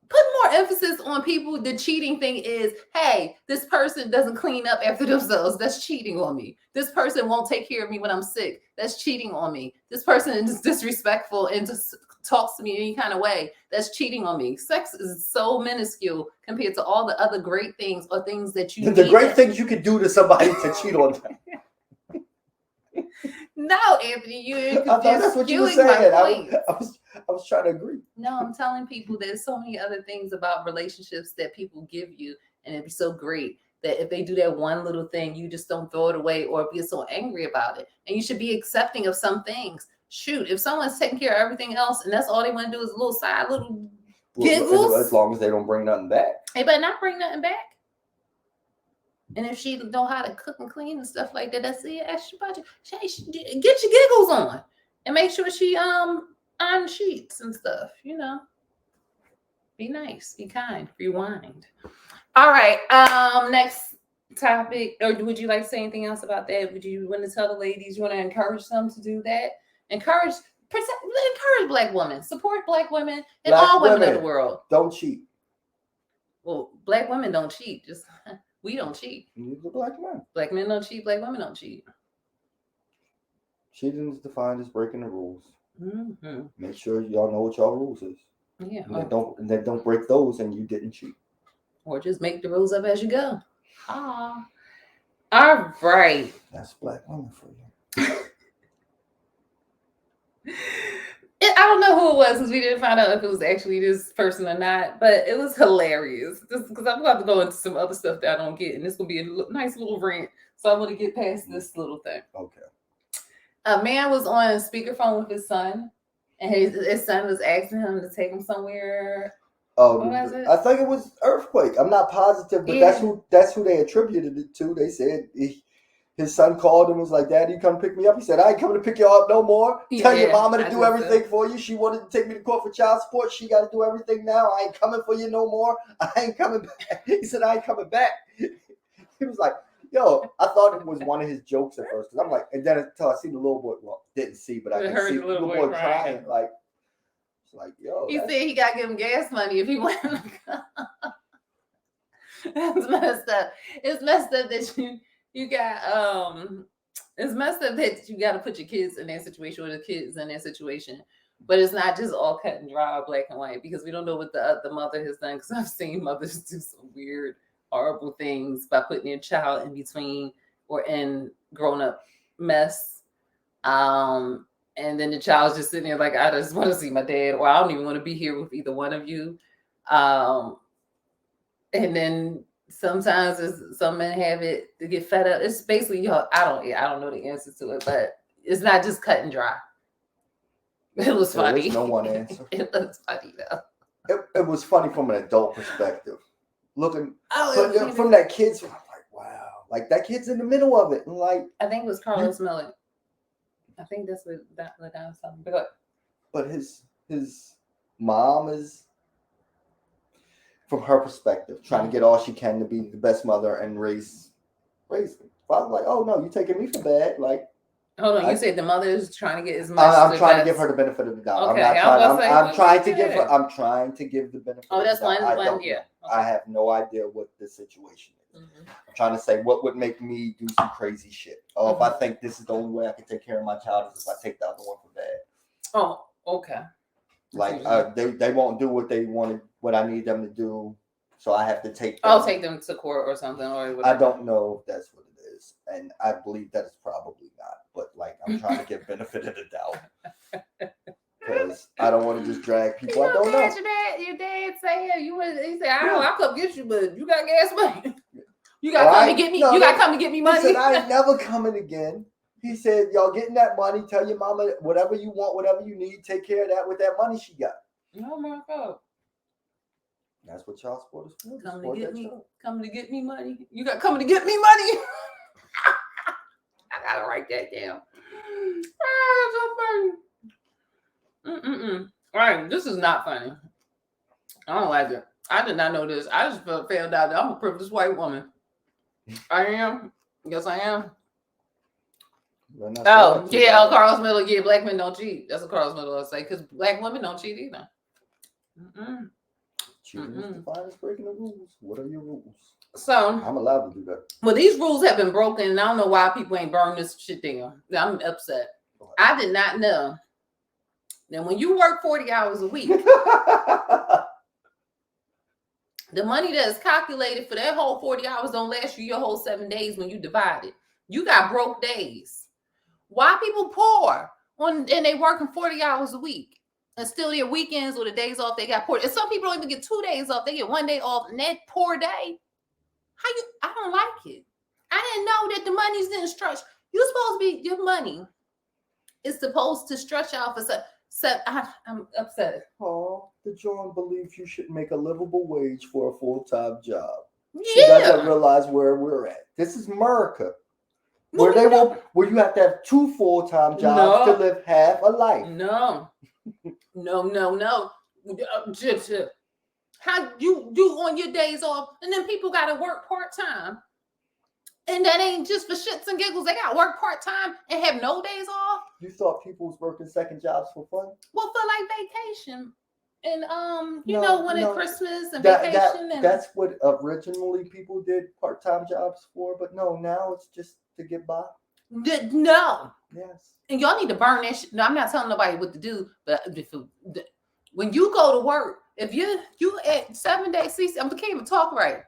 Put more emphasis on people. The cheating thing is, hey, this person doesn't clean up after themselves. That's cheating on me. This person won't take care of me when I'm sick. That's cheating on me. This person is disrespectful and just talks to me any kind of way. That's cheating on me. Sex is so minuscule compared to all the other great things or things that you The great things you can do to somebody to cheat on them. No, Anthony, I thought that's what you were saying. I was trying to agree. No, I'm telling people there's so many other things about relationships that people give you, and it'd be so great that if they do that one little thing, you just don't throw it away or be so angry about it. And you should be accepting of some things. Shoot, if someone's taking care of everything else and that's all they want to do is a little side, little giggles. As long as they don't bring nothing back. They better not bring nothing back. And if she know how to cook and clean and stuff like that, that's the extra budget. Get your giggles on and make sure she on sheets and stuff. You know, be nice, be kind, rewind. All right. Next topic. Or would you like to say anything else about that? Would you want to tell the ladies? You want to encourage them to do that? Encourage Black women. Support Black women and all women of the world. Don't cheat. Well, Black women don't cheat. Just. We don't cheat. Neither Black men. Black men don't cheat. Black women don't cheat. Cheating is defined as breaking the rules. Mm-hmm. Make sure y'all know what y'all rules is. Yeah. And then don't break those, and you didn't cheat. Or just make the rules up as you go. All right. That's Black women for you. I don't know who it was because we didn't find out if it was actually this person or not, but it was hilarious. Just because I'm about to go into some other stuff that I don't get, and it's going to be a nice little rant. So I'm going to get past this little thing. Okay. A man was on a speakerphone with his son, and his son was asking him to take him somewhere. Oh, what was it? I think it was earthquake. I'm not positive, but that's who they attributed it to. They said his son called and was like, "Daddy, come pick me up." He said, "I ain't coming to pick you up no more. Tell your mama to do everything for you. She wanted to take me to court for child support. She got to do everything now. I ain't coming for you no more. I ain't coming back." He said, "I ain't coming back." He was like, "Yo," I thought it was one of his jokes at first. Cause I'm like, and then until I seen the little boy, didn't see, but I could see the little boy crying. Like, yo. He said he got to give him gas money if he went. That's messed up. It's messed up that you got it's messed up that you got to put your kids in that situation or the kids in that situation, but it's not just all cut and dry, black and white, because we don't know what the mother has done. Because I've seen mothers do some weird, horrible things by putting their child in between or in grown up mess, and then the child's just sitting there like, I just want to see my dad, or I don't even want to be here with either one of you, and then. Sometimes some men have it to get fed up. It's basically, I don't know the answer to it, but it's not just cut and dry. It was funny. There's no one answer. It was funny though. It was funny from an adult perspective. Looking from that kid's, I'm like, wow, like that kid's in the middle of it, and like I think it was Carlos Miller. I think that's what I was talking about. But his mom is. From her perspective, trying to get all she can to be the best mother and raise me. So I was like, oh no, you taking me for bad. Like, hold on, you said the mother is trying to get as much. I'm trying to give her the benefit of the doubt. Okay, I'm trying to give the benefit. Oh, that's one. Yeah. Okay. I have no idea what the situation is. Mm-hmm. I'm trying to say what would make me do some crazy shit. Oh, if I think this is the only way I can take care of my child is if I take the other one for bad. Oh, okay. Like they won't do what they wanted, what I need them to do, so I have to take them. I'll take them to court or something, or whatever. I don't know if that's what it is, and I believe that it's probably not. but like I'm trying to get benefit of the doubt because I don't want to just drag people I don't know. Your dad said he said, I'll come get you, but you got gas money. You gotta come to get me. You gotta come to get me money. He said, I ain't never coming again. He said, y'all getting that money. Tell your mama whatever you want, whatever you need. Take care of that with that money she got. Oh my God. That's what child support is for. Come to get me money. You got coming to get me money. I gotta write that down. Oh, so funny. All right, this is not funny. I don't like it. I did not know this. I just found out that I'm a privileged white woman. I am. Yes, I am. Oh, yeah, Carlos Miller. Yeah, black men don't cheat. That's what Carlos Miller will say, because black women don't cheat either. Cheating is defined as breaking the rules. What are your rules? So I'm allowed to do that. Well, these rules have been broken, and I don't know why people ain't burning this shit down. I'm upset. I did not know that when you work 40 hours a week, the money that is calculated for that whole 40 hours don't last you your whole 7 days when you divide it. You got broke days. Why people poor and they working 40 hours a week? And still their weekends or the days off they got poor. And some people don't even get 2 days off. They get 1 day off, and that poor day. I don't like it. I didn't know that the money's didn't stretch. You're supposed to be, your money is supposed to stretch out for I'm upset. Oh, the John believes you should make a livable wage for a full-time job. Yeah. She doesn't realize where we're at. This is America. Where you have to have 2 full-time jobs to live half a life. No. How you do on your days off, and then people got to work part-time. And that ain't just for shits and giggles. They got to work part-time and have no days off. You thought people was working second jobs for fun? Well, for like vacation. And Christmas and vacation. That's what originally people did part-time jobs for, but no, now it's just to get by. No. Yes. And y'all need to burn that shit. No, I'm not telling nobody what to do, but when you go to work, if you at 7 days, see, I can't even talk right.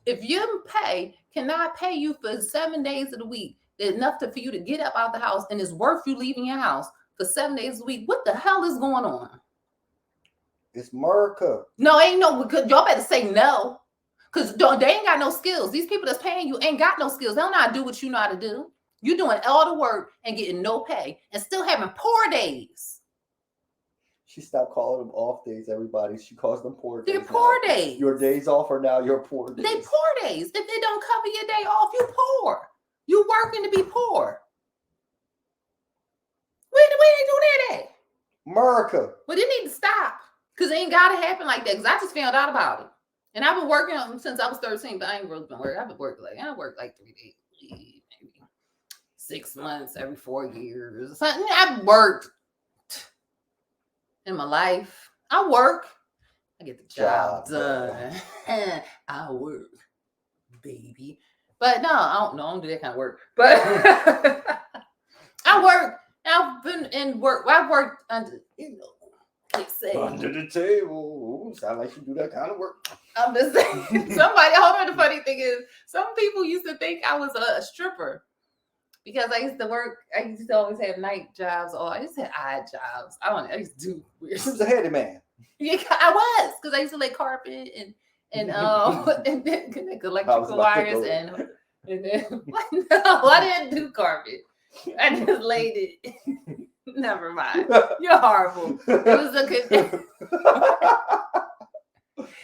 If your pay cannot pay you for 7 days of the week, enough for you to get up out the house, and it's worth you leaving your house for 7 days a week, what the hell is going on? It's America. No, ain't no. Y'all better say no, because they ain't got no skills. These people that's paying you ain't got no skills. They don't know how to do what you know how to do. You're doing all the work and getting no pay, and still having poor days. She stopped calling them off days, everybody. She calls them poor days. They're poor days. Your days off are now your poor days. They poor days. If they don't cover your day off, you poor. You working to be poor. Where they do that at? America. Well, they need to stop, because it ain't got to happen like that, because I just found out about it. And I've been working since I was 13, but I ain't really been working. I've been working I work like 3 days, maybe 6 months, every 4 years or something. I've worked in my life. I work. I get the job done. I work, baby. But no, I don't do that kind of work. But I work. I've been in work. I've worked under, under the table. Ooh, sound like you do that kind of work. I'm just saying. The funny thing is, some people used to think I was a stripper. Because I used to always have night jobs, or I used to have odd jobs. I used to do weird. She was a handy man. Yeah, I was, because I used to lay carpet and then connect electrical wires and then no, I didn't do carpet. I just laid it. Never mind. You're horrible. It was a good.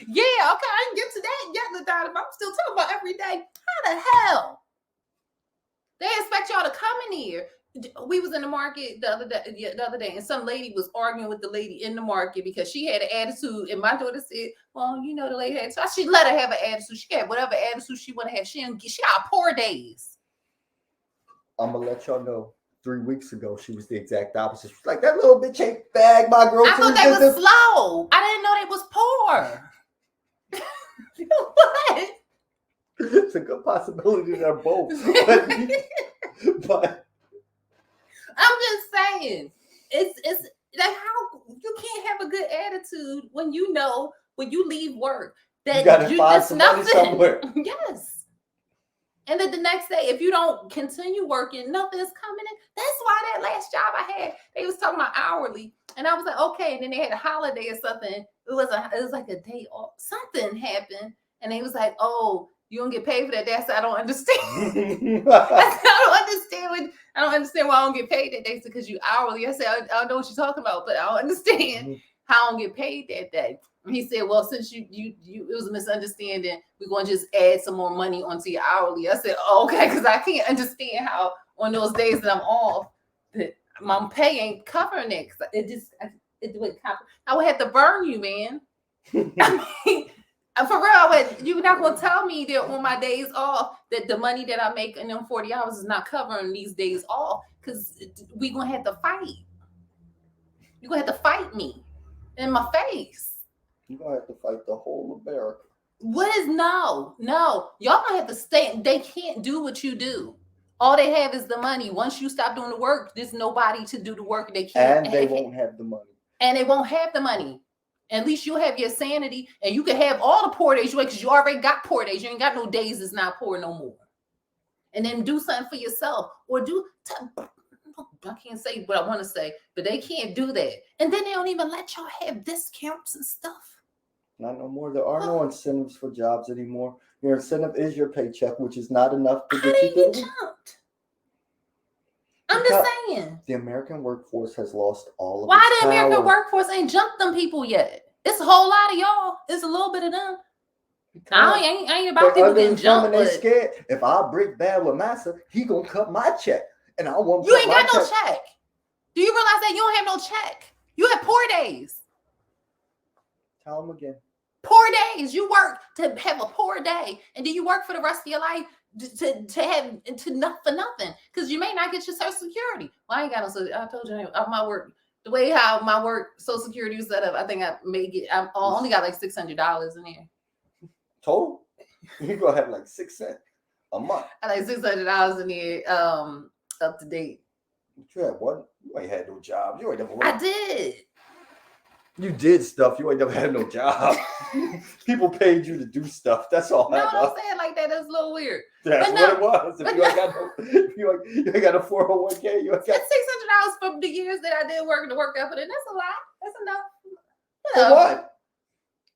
Yeah, okay, I didn't get to that yet, Ladonna, but I'm still talking about every day. How the hell? They expect y'all to come in here. We was in the market the other day, and some lady was arguing with the lady in the market because she had an attitude. And my daughter said, "Well, the lady had." So she let her have an attitude. She had whatever attitude she want to have. She got poor days. I'm gonna let y'all know. 3 weeks ago, she was the exact opposite. She was like, "That little bitch ain't bag my groceries." I thought they was slow. I didn't know they was poor. What? It's a good possibility they're both. But I'm just saying, it's like, how you can't have a good attitude when when you leave work that you gotta find some money somewhere. Yes. And then the next day, if you don't continue working, nothing's coming in. That's why that last job I had, they was talking about hourly. And I was like, okay. And then they had a holiday or something. It was like a day off. Something happened. And they was like, oh, you don't get paid for that day. I said, I don't understand. I don't understand why I don't get paid that day. Because you hourly. I said, I don't know what you're talking about, but I don't understand how I don't get paid that day. He said, well, since you it was a misunderstanding, we're going to just add some more money onto your hourly. I said, oh, okay, because I can't understand how on those days that I'm off, that my pay ain't covering it. I would have to burn you, man. I mean, for real, you're not going to tell me that on my days off that the money that I make in them 40 hours is not covering these days off, because we're going to have to fight. You're going to have to fight me in my face. You're going to have to fight the whole America. What is no? Y'all going to have to stay. They can't do what you do. All they have is the money. Once you stop doing the work, there's nobody to do the work. They can't. And they won't have the money. And they won't have the money. At least you'll have your sanity, and you can have all the poor days you because you already got poor days. You ain't got no days that's not poor no more. And then do something for yourself, or I can't say what I want to say, but they can't do that. And then they don't even let y'all have discounts and stuff. Not no more. There are no incentives for jobs anymore. Your incentive is your paycheck, which is not enough to get you through. I'm just saying. The American workforce has lost all of Why its the American power. workforce ain't jumped them people yet? It's a whole lot of y'all. It's a little bit of them. I ain't about people getting jumped. They scared. If I break bad with massa, he gonna cut my check, and I won't. You ain't got no check. Do you realize that you don't have no check? You have poor days. Tell them again. Poor days. You work to have a poor day, and then you work for the rest of your life for nothing, because you may not get your Social Security. Well, I ain't got no. I told you my work. The way how my work Social Security is set up, I think I only got like $600 in there. Total? You gonna have like 6 cents a month. I like $600 in there, up to date. You had what? You ain't had no job. You ain't never worked. I did. You did stuff. You ain't never had no job. People paid you to do stuff. That's all. No, don't say it like that. That's a little weird. That's what it was. If you ain't got you ain't got a 401k, you ain't got $600 for the years that I did work and the work I put in. That's a lot. That's enough. For what?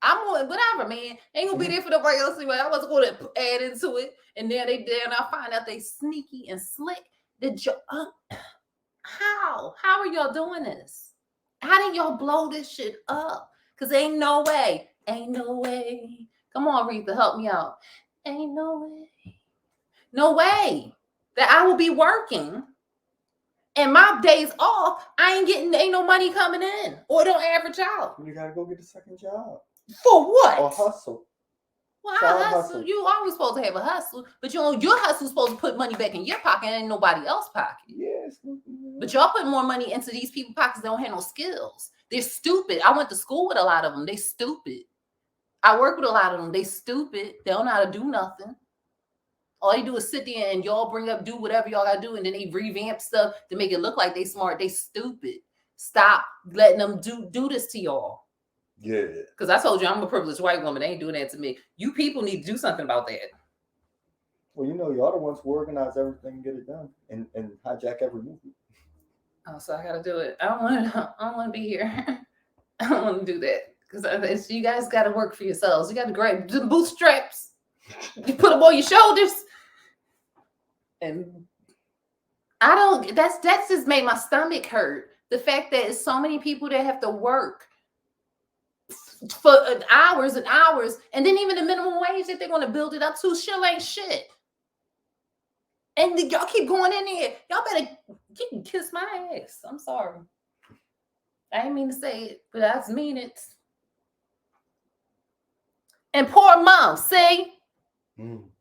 I'm on whatever, man. Ain't gonna be there for nobody else anyway. I wasn't gonna add into it. And then I find out they sneaky and slick. How are y'all doing this? How did y'all blow this shit up? Because ain't no way. Come on, Rita, help me out. Ain't no way that I will be working and my days off, ain't no money coming in, or don't average out. You gotta go get a second job. For what? Or hustle. Well, I hustle. You always supposed to have a hustle, but your hustle's supposed to put money back in your pocket and nobody else's pocket. Yes. But y'all put more money into these people's pockets that don't have no skills. They're stupid. I went to school with a lot of them. They stupid. I work with a lot of them. They stupid. They don't know how to do nothing. All they do is sit there and y'all do whatever y'all gotta do, and then they revamp stuff to make it look like they smart. They stupid. Stop letting them do this to y'all. Yeah. Because I told you I'm a privileged white woman. They ain't doing that to me. You people need to do something about that. Well, y'all the ones who organize everything and get it done and hijack every movie. Oh, so I gotta do it. I don't want to be here. I don't want to do that because you guys got to work for yourselves. You got to grab the bootstraps. You put them on your shoulders, and that's just made my stomach hurt. The fact that it's so many people that have to work for hours and hours, and then even the minimum wage that they're going to build it up to still ain't shit. And y'all keep going in there. Y'all better kiss my ass. I'm sorry. I didn't mean to say it, but I just mean it. And poor months, see?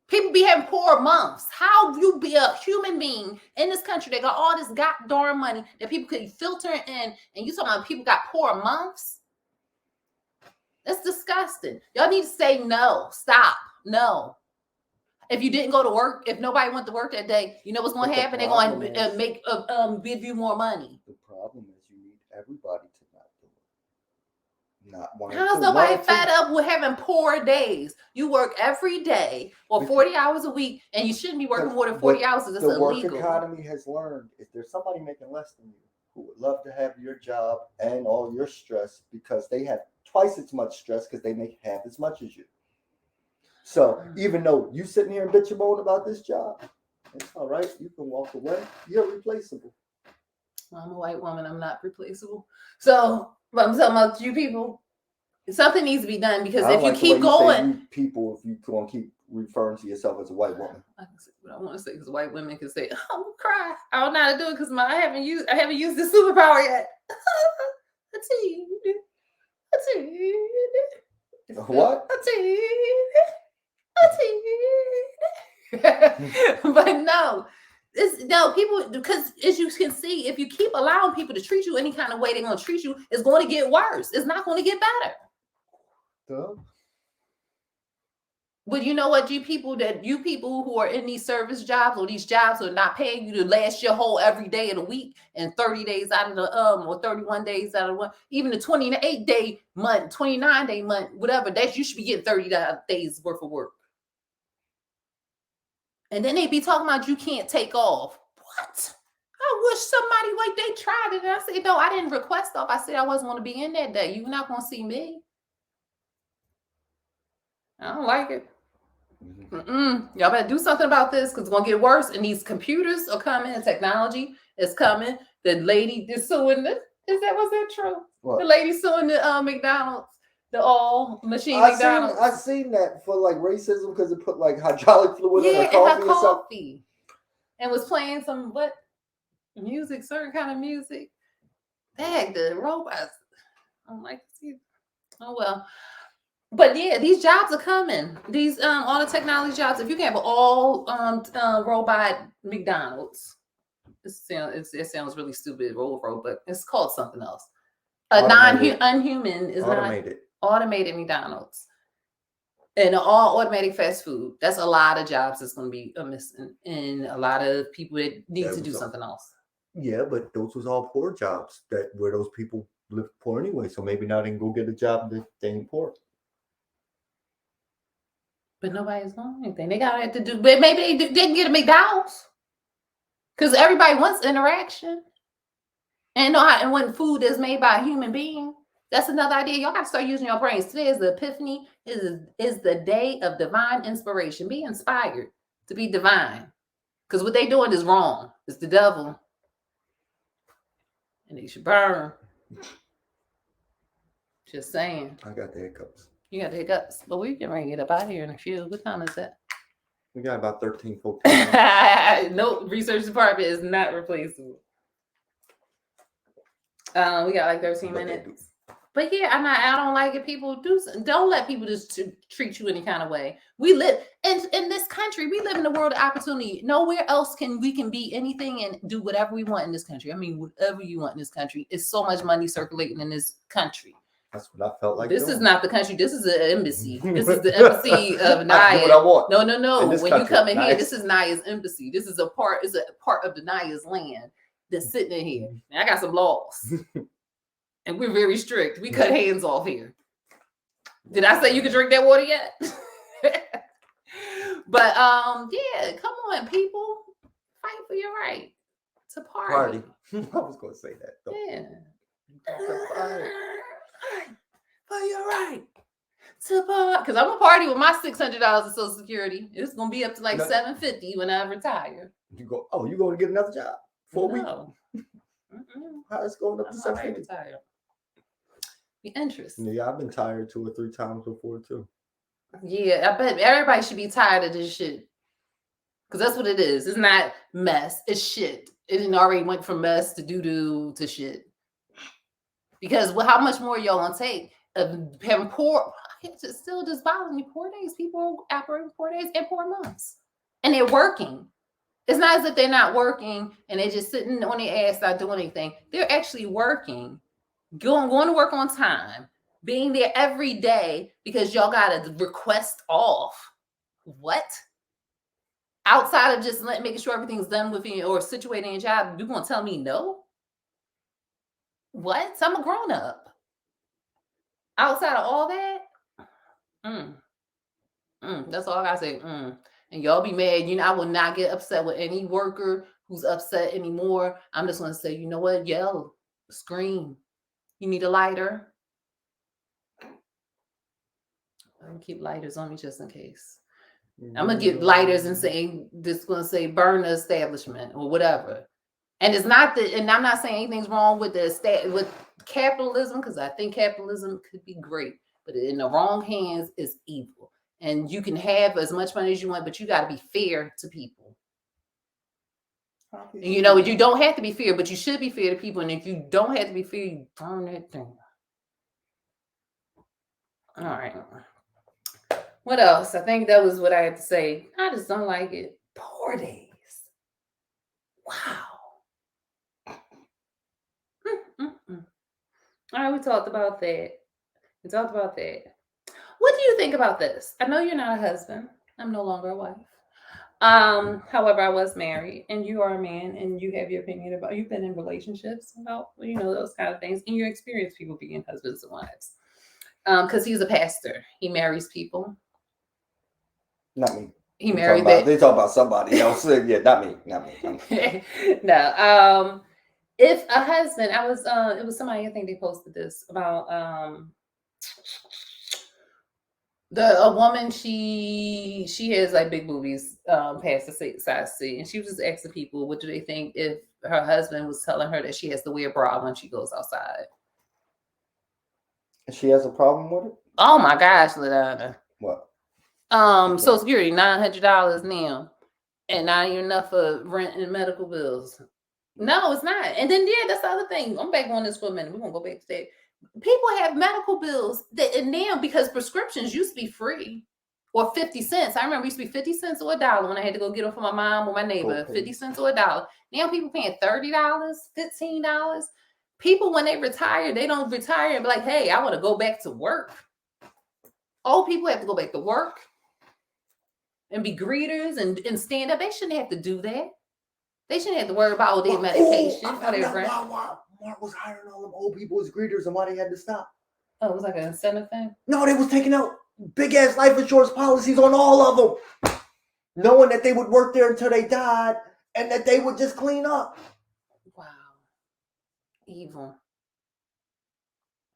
People be having poor months. How you be a human being in this country that got all this goddamn money that people could filter in, and you talking about people got poor months? That's disgusting. Y'all need to say no. Stop. No. If you didn't go to work, if nobody went to work that day, you know what's going to happen? They're going to give you more money. The problem is you need everybody to not do it. not one. How's nobody fed up with having poor days? You work every day or 40 hours a week, and you shouldn't be working more than 40 hours. It's the illegal. work economy has learned if there's somebody making less than you who would love to have your job and all your stress because they have twice as much stress because they make half as much as you. So even though you sitting here and bitch and moan about this job, it's all right. You can walk away. You're replaceable. Well, I'm a white woman. I'm not replaceable. So, but I'm talking about you people. Something needs to be done because if you keep going, people, if you gonna keep referring to yourself as a white woman, I can say what I want to say because white women can say, "I'm gonna cry." I don't know how to do it because I haven't used the superpower yet. What? But no. People, because as you can see, if you keep allowing people to treat you any kind of way they're going to treat you, it's going to get worse. It's not going to get better. Duh. But you know what, you people who are in these service jobs or these jobs are not paying you to last your whole every day of the week and 30 days out of the or 31 days out of one, even the 28-day month, 29-day month, whatever, that you should be getting 30 days worth of work. And then they be talking about you can't take off. What? I wish somebody like they tried it. And I said, no, I didn't request off. I said I wasn't going to be in that day. You're not going to see me. I don't like it. Y'all better do something about this because it's going to get worse. And these computers are coming and technology is coming. The lady is suing was that true? What? The lady suing the McDonald's. The all machine McDonald's. I seen that for like racism because it put like hydraulic fluid in her coffee or something. And was playing some music, certain kind of music. Dang, the robots. I don't like to see. Oh well. But yeah, these jobs are coming. These all the technology jobs. If you can have all robot McDonald's, it sounds really stupid, but it's called something else. Unhuman is automated. Not automated McDonald's and all automatic fast food. That's a lot of jobs that's going to be missing, and a lot of people that need to do something else. Yeah, but those was all poor jobs where those people live poor anyway. So maybe now they can go get a job that they ain't poor. But nobody's doing anything. They got to do. But maybe they didn't get a McDonald's because everybody wants interaction. And when food is made by a human being, that's another idea. Y'all got to start using your brains. Today is the Epiphany. Is the day of divine inspiration. Be inspired to be divine. Because what they doing is wrong. It's the devil. And they should burn. Just saying. I got the hiccups. You got the hiccups. But we can bring it up out here in a few. What time is that? We got about 13, 14. No, research department is not replaceable. We got like 13 minutes. But yeah, I don't like it. People don't let people just treat you any kind of way. We live in this country. We live in a world of opportunity. Nowhere else we can be anything and do whatever we want in this country. I mean, whatever you want in this country. It's so much money circulating in this country. That's what I felt like. This is not the country. This is an embassy. This is the embassy of Naya. What I want. No. When you come in here, this is Naya's embassy. This is a part of the Naya's land that's sitting in here. And I got some laws. And we're very strict. We cut hands off here. Did I say you could drink that water yet? But yeah, come on, people. Fight for your right to party. I was gonna say that though. Yeah. For your right to party. Because I'm gonna party with my $600 of Social Security. It's gonna be up to like $750 when I retire. You going to get another job for a week? How's going up to $750? Be interesting. Yeah, I've been tired 2 or 3 times before too. Yeah, I bet everybody should be tired of this shit. Because that's what it is. It's not mess. It's shit. It didn't already went from mess to doo-doo to shit. Because how much more y'all gonna take of having poor? It's still just bothering me. Poor days. People are operating poor days and poor months, and they're working. It's not as if they're not working and they're just sitting on their ass not doing anything. They're actually working, going to work on time, being there every day because y'all got to request off. What? Outside of just making sure everything's done with you or situating your job, you gonna tell me no? What? So I'm a grown up. Outside of all that, that's all I gotta say. And y'all be mad. I will not get upset with any worker who's upset anymore. I'm just gonna say, you know what? Yell, scream. You need a lighter? I'm gonna keep lighters on me just in case. I'm gonna get lighters and say this gonna say burn the establishment or whatever. And it's not that, and I'm not saying anything's wrong with with capitalism, because I think capitalism could be great, but in the wrong hands is evil. And you can have as much money as you want, but you got to be fair to people. You don't have to be fair, but you should be fair to people. And if you don't have to be fair, you burn that thing. All right. What else? I think that was what I had to say. I just don't like it. Poor days. Wow. All right, we talked about that. What do you think about this? I know you're not a husband. I'm no longer a wife. However, I was married, and you are a man, and you have your opinion about. You've been in relationships about, those kind of things, and you experience people being husbands and wives. Because he's a pastor, he marries people. Not me. He married that. They talk about somebody else. Yeah, not me. No. If a husband, it was somebody, I think they posted this about a woman, she has like big boobies past the size C, and she was just asking people what do they think if her husband was telling her that she has to wear a bra when she goes outside. She has a problem with it? Oh my gosh, LaDonna. What? Social Security, $900 now, and not even enough for rent and medical bills. No, it's not. And then that's the other thing. I'm back on this for a minute. We're gonna go back to that. People have medical bills and now, because prescriptions used to be free or 50 cents. I remember it used to be 50 cents or $1 when I had to go get them for my mom or my neighbor. Okay. 50 cents or $1. Now people paying $30, $15. People, when they retire, they don't retire and be like, hey, I want to go back to work. Old people have to go back to work and be greeters and stand up. They shouldn't have to do that. They shouldn't have to worry about their medication. Why Mark was hiring all them old people as greeters and why they had to stop. Oh, it was like an incentive thing? No, they was taking out big-ass life insurance policies on all of them, knowing that they would work there until they died and that they would just clean up. Wow. Evil.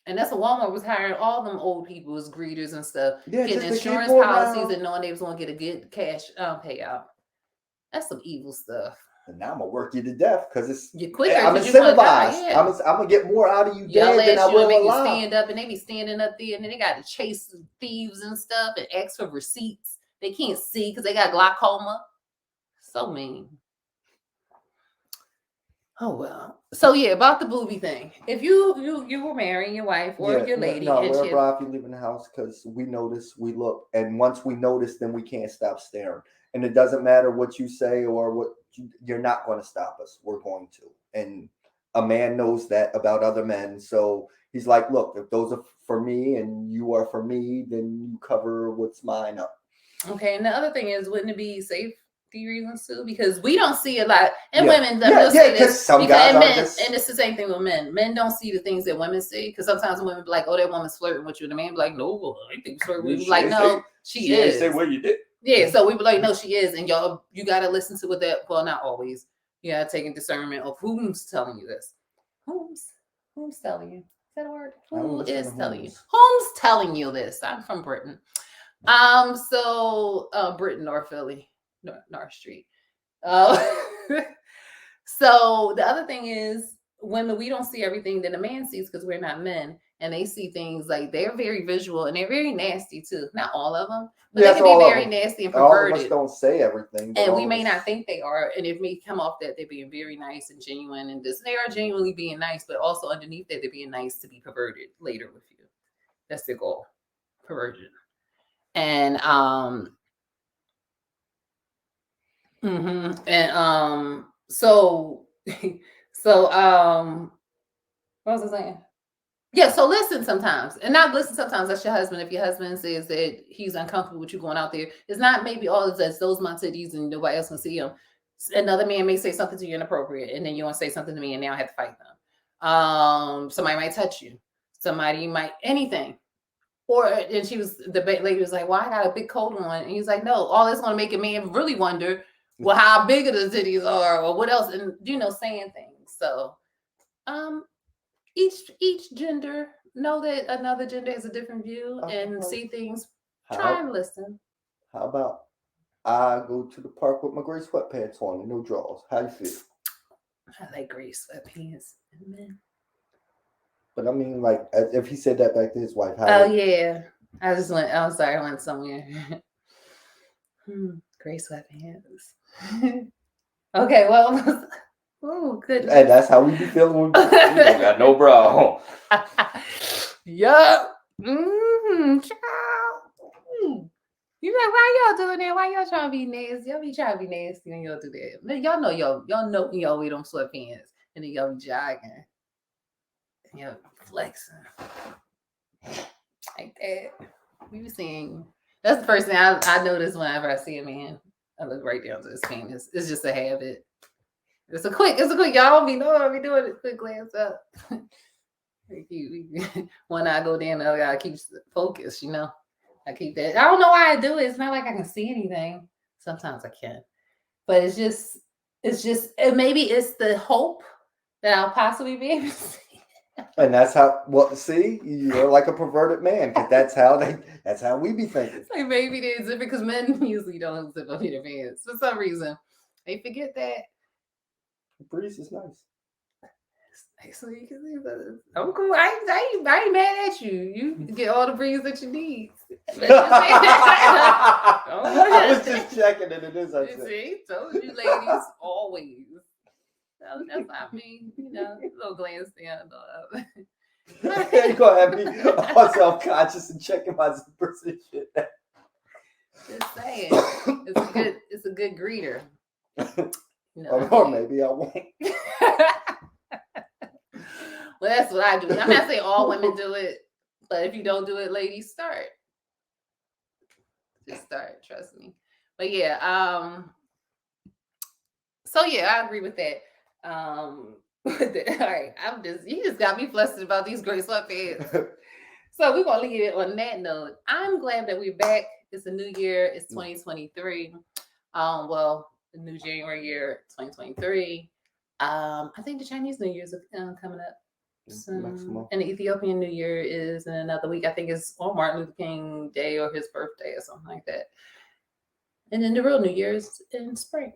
And that's what Walmart was hiring all them old people as greeters and stuff. Yeah, getting insurance policies and knowing they was going to get a good cash payout. That's some evil stuff. And now I'm gonna work you to death because it's you're quicker. I'm incentivized. Yeah. I'm gonna get more out of you dead than I will alive. You stand up, and they be standing up there, and then they got to chase thieves and stuff and ask for receipts. They can't see because they got glaucoma. So mean. Oh well. So yeah, about the booby thing. If you were marrying your wife or your lady, we're abroad if you leave in the house because we notice, we look, and once we notice, then we can't stop staring. And it doesn't matter what you say or what you're not going to stop us. We're going to. And a man knows that about other men. So he's like, look, if those are for me and you are for me, then you cover what's mine up. Okay. And the other thing is, wouldn't it be safety reasons too? Because we don't see a lot. And women, say this. Some guys and men, and it's the same thing with men. Men don't see the things that women see. Because sometimes women be like, oh, that woman's flirting with you. And the man be like, no, I think flirting with you. Like, no, she is. Say what you did. Yeah, so we were like, no, she is. And y'all, you got to listen to what that, well, not always. You got to take a discernment of who's telling you this. Who's telling you? Is that a word? Who is telling you? Who's telling you this? I'm from Britain. Britain or Philly, North Street. So the other thing is, women, we don't see everything that a man sees because we're not men. And they see things like they're very visual and they're very nasty too. Not all of them, but they can be very nasty and perverted. All of us don't say everything. And we may not think they are. And it may come off that they're being very nice and genuine and this. They are genuinely being nice, but also underneath that, they're being nice to be perverted later with you. That's their goal. Perversion. And what was I saying? Yeah, so listen sometimes. And not listen sometimes. That's your husband. If your husband says that he's uncomfortable with you going out there, it's not maybe all of that's those months and nobody else can see him. Another man may say something to you inappropriate, and then you want to say something to me, and now I have to fight them. Somebody might touch you. Somebody might anything. And the lady was like, well, I got a big coat on. And he's like, no, all that's going to make a man really wonder, well, how big of the titties are or what else. And, saying things. So, each gender know that another gender has a different view and see things. Try and listen. How about I go to the park with my gray sweatpants on and no drawers? How you feel? I like gray sweatpants. But I mean, like, if he said that back to his wife. Yeah. I went somewhere. Gray sweatpants. Okay, well. Oh, goodness. And that's how we be feeling. We don't got no bra. Yup. You like, why y'all doing that? Why y'all trying to be nasty? Y'all be trying to be nasty when y'all do that. Y'all know when y'all wear them sweatpants and then y'all be jogging. And y'all flexing. Like that. We be seeing. That's the first thing I notice whenever I see a man. I look right down to his penis. It's just a habit. It's a quick. Y'all don't be knowing I be doing it. Quick glance up. One eye go down, the other eye keeps focus, I keep that. I don't know why I do it. It's not like I can see anything. Sometimes I can. But it's just maybe it's the hope that I'll possibly be able to see. And that's how, see, you're like a perverted man, because that's how we be thinking. It's like maybe it's different because men usually don't zip up their pants. For some reason, they forget that. The breeze is nice. So you can see that. I'm cool. I ain't mad at you. You get all the breeze that you need. I was just checking it. It is. See, told you, ladies, always. That's not me. A little glance down. You're gonna have me all self-conscious and checking my zippers and shit. Just saying, it's a good greeter. Or maybe I won't. Well, that's what I do. I'm not saying all women do it, but if you don't do it, ladies, start. Just start. Trust me. But yeah. So yeah, I agree with that. All right. You just got me flustered about these gray sweatpants. So we're gonna leave it on that note. I'm glad that we're back. It's a new year. It's 2023. The new January year, 2023. I think the Chinese New Year is coming up soon. And the Ethiopian New Year is in another week. I think it's on Martin Luther King Day or his birthday or something like that. And then the real New Year is in spring.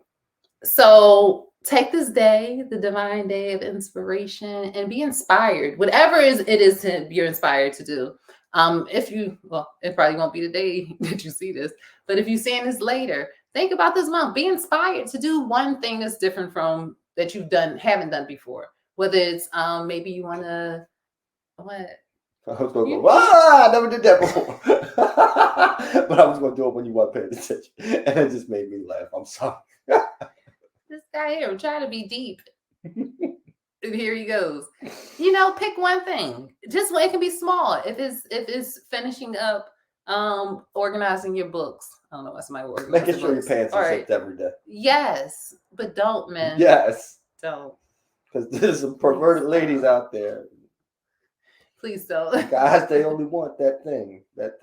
So take this day, the divine day of inspiration, and be inspired. Whatever it is you're inspired to do. It probably won't be the day that you see this, but if you're seeing this later, think about this month. Be inspired to do one thing that's different from that haven't done before. Whether it's maybe you want to what? I was going to go, I never did that before. But I was going to do it when you weren't paying attention. And it just made me laugh. I'm sorry. This guy here, I'm trying to be deep. And here he goes. Pick one thing. Just it can be small. If it's finishing up organizing your books. I don't know why somebody will organize making sure your pants are zipped every day. Yes, but don't, man. Yes. Don't. Because there's some perverted ladies out there. Please don't. Guys, they only want that thing. That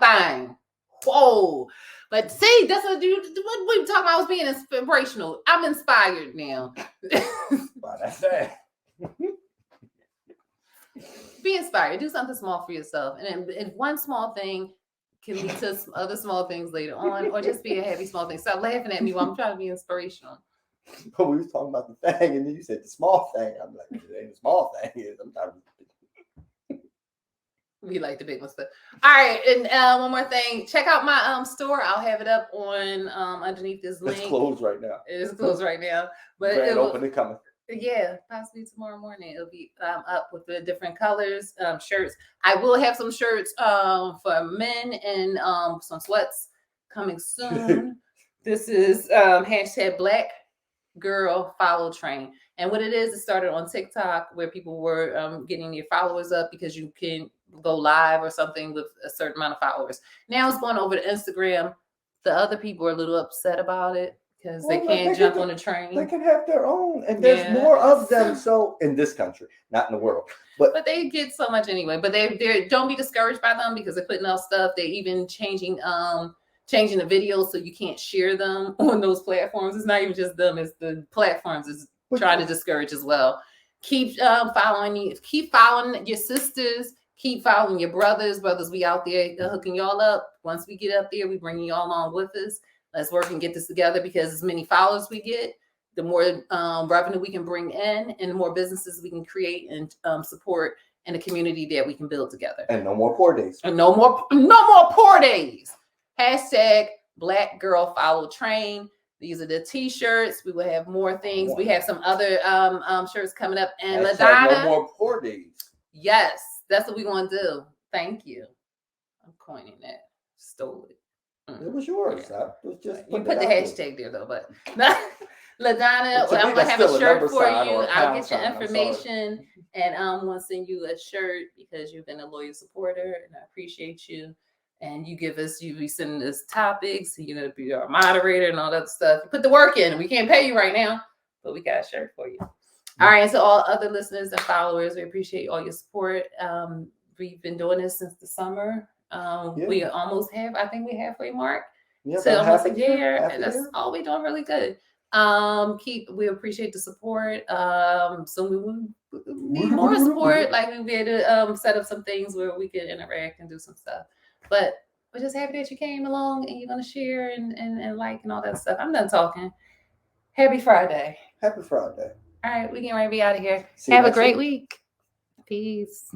fine. Whoa. But see, that's what we were talking about. I was being inspirational. I'm inspired now. Wow, that's that. Be inspired. Do something small for yourself. And if one small thing can lead to other small things later on, or just be a happy small thing. Stop laughing at me while I'm trying to be inspirational. But we was talking about the thing, and then you said the small thing. I'm like, it ain't a small thing. Sometimes we like the big ones. All right, and one more thing. Check out my store. I'll have it up on underneath this link. It's closed right now. It is closed right now, but it'll open and coming. Yeah, possibly tomorrow morning. It'll be up with the different colors, shirts. I will have some shirts for men and some sweats coming soon. This is hashtag Black Girl Follow Train. And what it is, it started on TikTok where people were getting their followers up because you can go live or something with a certain amount of followers. Now it's going over to Instagram. The other people are a little upset about it. because they can't jump on the train. They can have their own, and there's more of them. So in this country, not in the world, but they get so much anyway. But they don't be discouraged by them because they're putting out stuff. They're even changing the videos so you can't share them on those platforms. It's not even just them; it's the platforms is trying to discourage as well. Keep following your sisters. Keep following your brothers. We out there hooking y'all up. Once we get up there, we bring y'all on with us. Let's work and get this together because as many followers we get, the more revenue we can bring in and the more businesses we can create and support in a community that we can build together. And no more poor days. And no more poor days. Hashtag Black Girl Follow Train. These are the t-shirts. We will have more things. We have some other shirts coming up. And LaDonna, no more poor days. Yes, that's what we're going to do. Thank you. I'm coining that. Stole it. It was yours. Yeah. Was just you put the hashtag there though, but LaDonna, I'm gonna have a shirt for you. I'll get your information and want to send you a shirt because you've been a loyal supporter and I appreciate you. And you be sending us topics. You're gonna be our moderator and all that stuff. You put the work in. We can't pay you right now, but we got a shirt for you. All right, and so all other listeners and followers, we appreciate all your support. We've been doing this since the summer. We almost have, I think we halfway mark to almost a year, and that's all we're doing really good. We appreciate the support. So we need more support. Like we'll be able to set up some things where we can interact and do some stuff. But we're just happy that you came along and you're gonna share and like and all that stuff. I'm done talking. Happy Friday. Happy Friday. All right, we getting ready to be out of here. Have a great week. Peace.